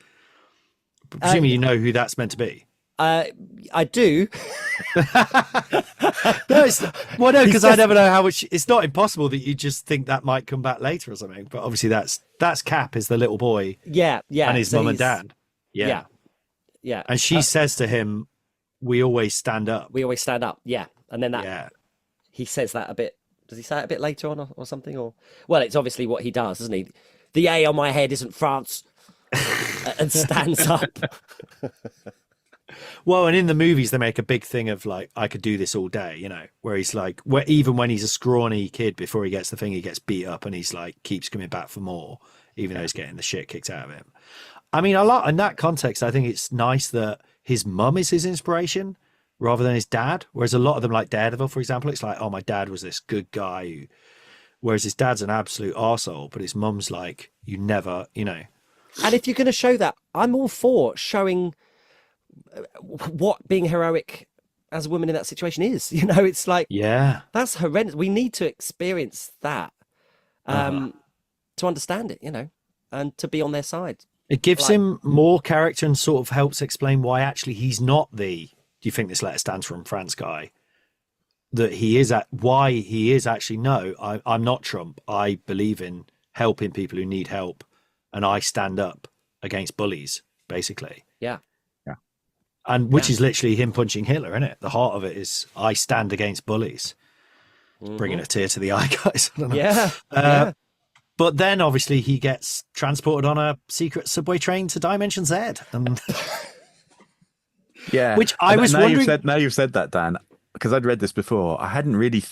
S2: But presumably you know who that's meant to be.
S3: I do.
S2: No, because I never know how much. It's not impossible that you just think that might come back later or something. But obviously that's Cap is the little boy. And his mum and dad. Yeah. And she says to him, "We always stand up."
S3: We always stand up. Yeah. And then he says that a bit. Does he say it a bit later on or something? Or well, it's obviously what he does, isn't he? The A on my head isn't France, and stands up.
S2: Well, and in the movies they make a big thing of like, I could do this all day, where he's like, even when he's a scrawny kid before he gets the thing, he gets beat up and he's like keeps coming back for more, even though he's getting the shit kicked out of him. I mean, in that context, I think it's nice that his mum is his inspiration rather than his dad. Whereas a lot of them, like Daredevil, for example, it's like, oh, my dad was this good guy. Whereas his dad's an absolute arsehole, but his mum's like, you never,
S3: And if you're going to show that, I'm all for showing what being heroic as a woman in that situation is. You know, it's like,
S2: Yeah.
S3: that's horrendous. We need to experience that to understand it, you know, and to be on their side.
S2: It gives
S3: Like-
S2: him more character and sort of helps explain why actually he's not the "do you think this letter stands from France" guy. That he is why he is actually, no, I'm not Trump. I believe in helping people who need help, and I stand up against bullies, basically.
S3: Yeah.
S2: And which is literally him punching Hitler, isn't it? The heart of it is I stand against bullies. Bringing a tear to the eye, guys. I don't know.
S3: Yeah.
S2: But then obviously he gets transported on a secret subway train to Dimension Z. And
S4: Yeah.
S2: Which I was
S4: now
S2: wondering.
S4: Now you've said that, Dan, because I'd read this before. I hadn't really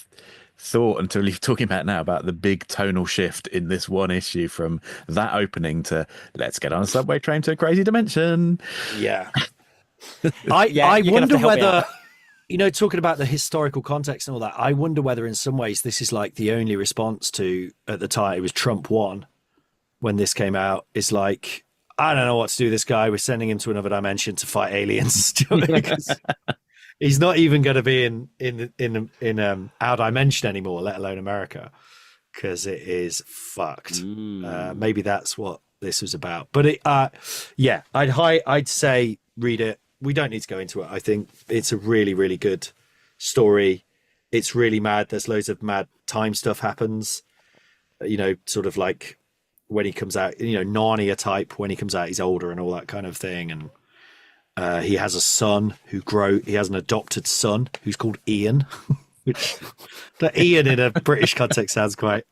S4: thought until you're talking about now about the big tonal shift in this one issue from that opening to let's get on a subway train to a crazy dimension.
S2: Yeah.
S3: Yeah,
S2: I
S3: you're gonna have
S2: wonder
S3: to help me
S2: whether,
S3: out.
S2: you know, talking about the historical context and all that, I wonder whether in some ways this is like the only response to, at the time, it was Trump 1 when this came out, is like, I don't know what to do with this guy. We're sending him to another dimension to fight aliens. Do you know what I mean? 'Cause he's not even going to be in our dimension anymore, let alone America, because it is fucked. Maybe that's what this was about. But yeah, I'd say read it. We don't need to go into it. I think it's a really, really good story. It's really mad. There's loads of mad time stuff happens. You know, sort of like when he comes out, you know, Narnia type, when he comes out, he's older and all that kind of thing. And he has a son he has an adopted son who's called Ian, which the Ian in a British context sounds quite,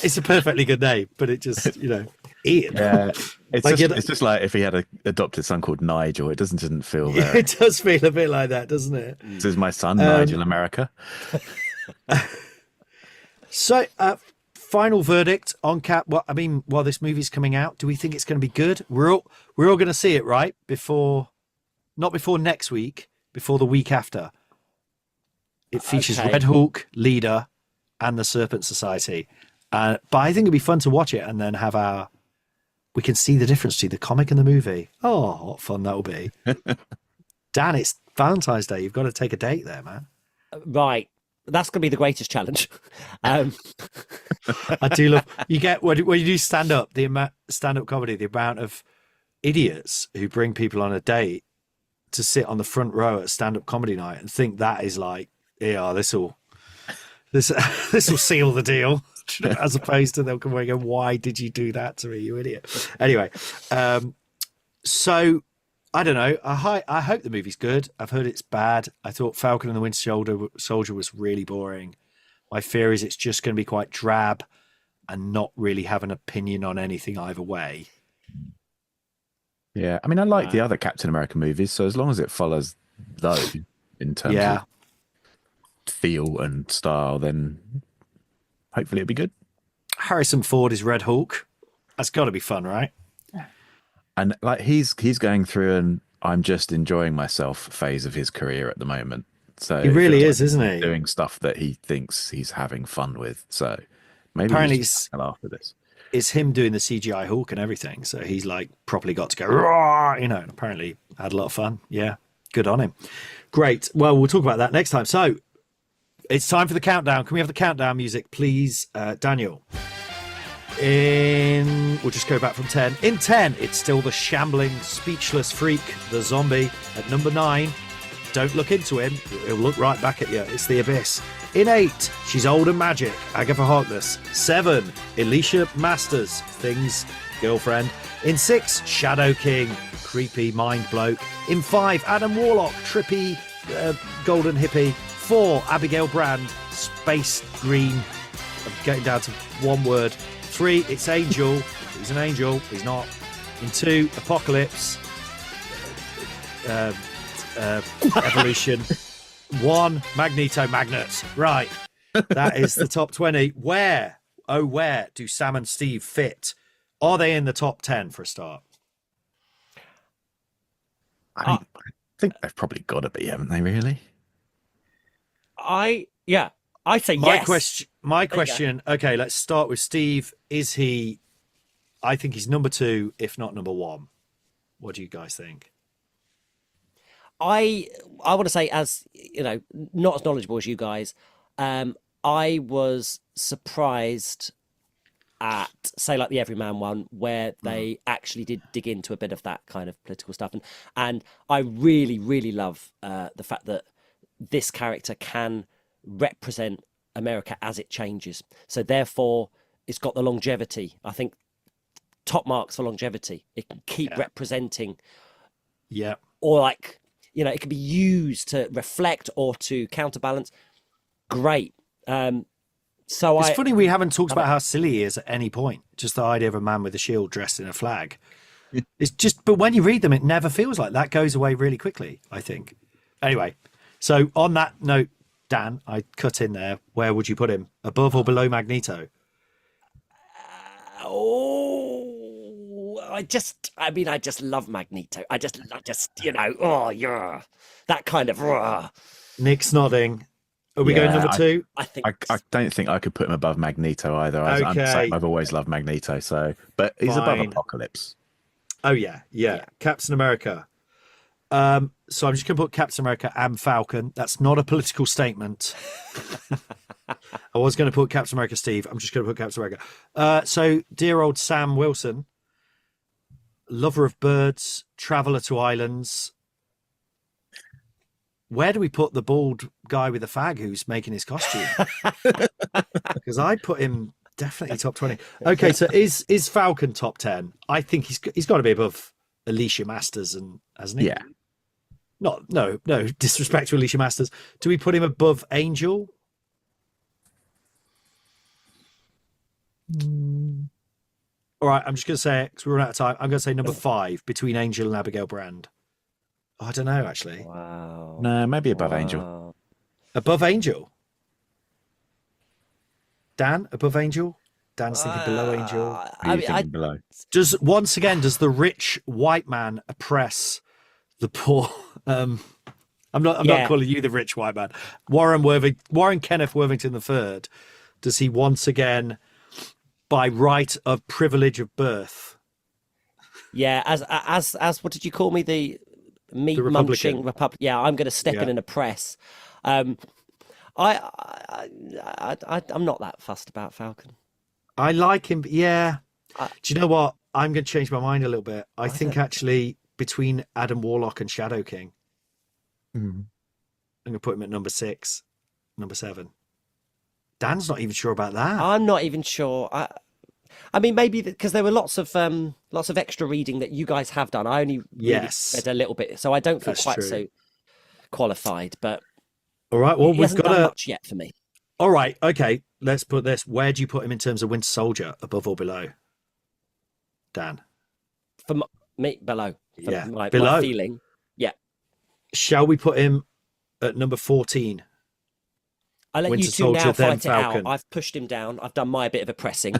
S2: it's a perfectly good name, but it just, you know, Ian.
S4: Yeah. It's,
S2: Like
S4: it's just like if he had an adopted son called Nigel. It didn't feel very.
S2: It does feel a bit like that, doesn't it?
S4: This is my son, Nigel America.
S2: So, final verdict on Cap. Well, I mean, while this movie's coming out, do we think it's going to be good? We're all going to see it, right? Not before next week, before the week after. It features
S3: Okay.
S2: Red Hulk, Leader, and the Serpent Society. But I think it'd be fun to watch it and then we can see the difference between the comic and the movie. Oh, what fun that will be. Dan, it's Valentine's Day. You've got to take a date there, man.
S3: Right. That's going to be the greatest challenge.
S2: I do love, you get, when you do stand-up comedy, the amount of idiots who bring people on a date to sit on the front row at stand-up comedy night and think that is like, yeah, this will seal the deal. As opposed to they'll come away and go, why did you do that to me, you idiot? Anyway, so I don't know. I hope the movie's good. I've heard it's bad. I thought Falcon and the Winter Soldier was really boring. My fear is it's just going to be quite drab and not really have an opinion on anything either way.
S4: Yeah. I mean, I like the other Captain America movies. So as long as it follows those in terms of feel and style, then hopefully it'll be good.
S2: Harrison Ford is Red Hulk. That's got to be fun, right?
S4: And like he's going through an I'm just enjoying myself phase of his career at the moment. So
S2: He
S4: it
S2: really
S4: feels
S2: is,
S4: like
S2: isn't
S4: he's
S2: he?
S4: doing stuff that he thinks he's having fun with. So maybe
S2: Apparently
S4: he's after this.
S2: It's him doing the CGI Hulk and everything. So he's like properly got to go, "Roar," you know, and apparently had a lot of fun. Yeah, good on him. Great. Well, we'll talk about that next time. So it's time for the countdown. Can we have the countdown music, please, Daniel? We'll just go back from 10. In 10, it's still the shambling, speechless freak, the zombie. At number 9, don't look into him. He'll look right back at you. It's the Abyss. In 8, she's old and magic, Agatha Harkness. 7, Alicia Masters, Thing's girlfriend. In 6, Shadow King, creepy mind bloke. In 5, Adam Warlock, trippy golden hippie. 4, Abigail Brand, space green. I'm getting down to one word. 3, it's Angel. He's an angel. He's not. In 2, Apocalypse. Evolution. 1, Magneto Magnets. Right. That is the top 20. Where do Sam and Steve fit? Are they in the top 10 for a start?
S4: I think they've probably got to be, haven't they, really?
S3: I say
S2: My
S3: yes.
S2: question. Okay, let's start with Steve. Is he I think he's number 2, if not number 1. What do you guys think?
S3: I want to say, as you know, not as knowledgeable as you guys, I was surprised at, say, like the Everyman one, where they actually did dig into a bit of that kind of political stuff, and I really, really love the fact that this character can represent America as it changes. So therefore, it's got the longevity. I think top marks for longevity. It can keep representing.
S2: Yeah.
S3: Or like, you know, it can be used to reflect or to counterbalance. Great. So
S2: it's funny we haven't talked about how silly he is at any point. Just the idea of a man with a shield dressed in a flag. It's just, but when you read them, it never feels like that. Goes away really quickly, I think. Anyway, so on that note, Dan, I cut in there. Where would you put him? Above or below Magneto?
S3: I just love Magneto. I just, you know, oh yeah, that kind of.
S2: Nick's nodding. Are we going number 2?
S3: I think
S4: I don't think I could put him above Magneto either. I'm the same. I've always loved Magneto, so but he's above Apocalypse.
S2: Oh yeah. Captain America. So I'm just going to put Captain America and Falcon. That's not a political statement. I was going to put Captain America Steve. I'm just going to put Captain America. So dear old Sam Wilson, lover of birds, traveller to islands. Where do we put the bald guy with the fag who's making his costume? Because I put him definitely top 20. Okay, so is Falcon top 10? I think he's got to be above Alicia Masters, and hasn't he?
S4: Yeah.
S2: No disrespect to Alicia Masters. Do we put him above Angel? All right, I'm just going to say it because we're running out of time. I'm going to say number 5 between Angel and Abigail Brand. Oh, I don't know, actually.
S3: Wow.
S4: No, maybe above Angel.
S2: Above Angel? Dan, above Angel? Dan's thinking below Angel.
S4: Who are you thinking below?
S2: Does the rich white man oppress the poor? I'm not calling you the rich white man. Warren Kenneth Worthington III. Does he once again, by right of privilege of birth?
S3: Yeah, as what did you call me? The meat munching Republic. Yeah, I'm going to step in and oppress. I'm not that fussed about Falcon.
S2: I like him. Yeah. Do you know what? I'm going to change my mind a little bit. I think actually between Adam Warlock and Shadow King, I'm going to put him at number 6, number 7. Dan's not even sure about that.
S3: I'm not even sure. I mean, maybe because there were lots of extra reading that you guys have done. I only read a little bit, so I don't feel quite so qualified. But
S2: all right, well,
S3: we've got much yet for me.
S2: All right, okay, let's put this. Where do you put him in terms of Winter Soldier, above or below? Dan,
S3: for me, below.
S2: Below.
S3: My feeling. Yeah.
S2: Shall we put him at number 14?
S3: I'll let
S2: Winter
S3: you two
S2: Soldier,
S3: now
S2: then
S3: fight it
S2: Falcon.
S3: out. I've pushed him down. I've done my bit of a pressing.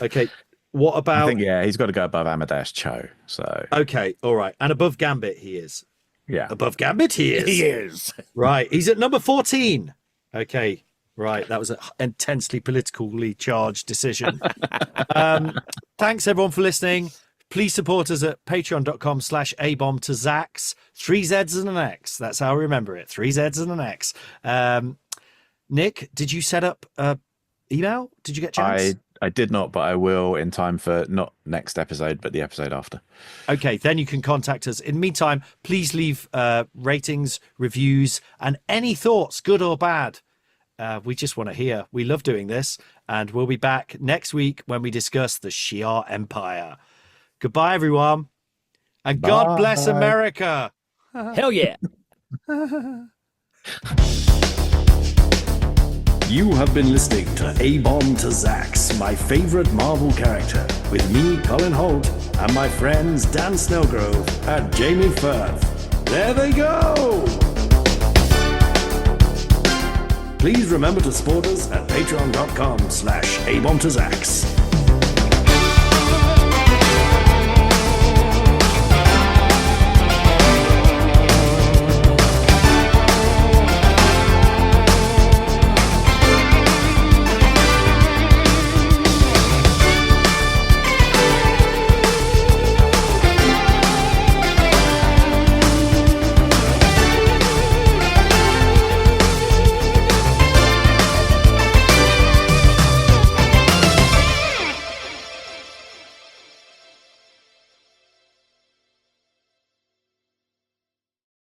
S2: Okay. What about?
S4: I think he's got to go above Amadeus Cho. So
S2: okay, all right, and above Gambit he is.
S4: Yeah,
S2: above Gambit he is.
S3: He is.
S2: Right, he's at number 14. Okay, right, that was an intensely politically charged decision. Thanks everyone for listening. Please support us at patreon.com/abombtozzzax. 3 Z's and an X. That's how I remember it. 3 Z's and an X. Nick, did you set up email? Did you get a chance?
S4: I did not, but I will in time for not next episode, but the episode after.
S2: Okay, then you can contact us. In the meantime, please leave ratings, reviews, and any thoughts, good or bad. We just want to hear. We love doing this, and we'll be back next week when we discuss the Shi'ar Empire. Goodbye, everyone, and God bless America.
S3: Hell yeah.
S1: You have been listening to abombtozzzax, my favorite Marvel character, with me, Colin Hoult, and my friends Dan Snellgrove and Jamie Firth. There they go! Please remember to support us at patreon.com/abombtozzzax.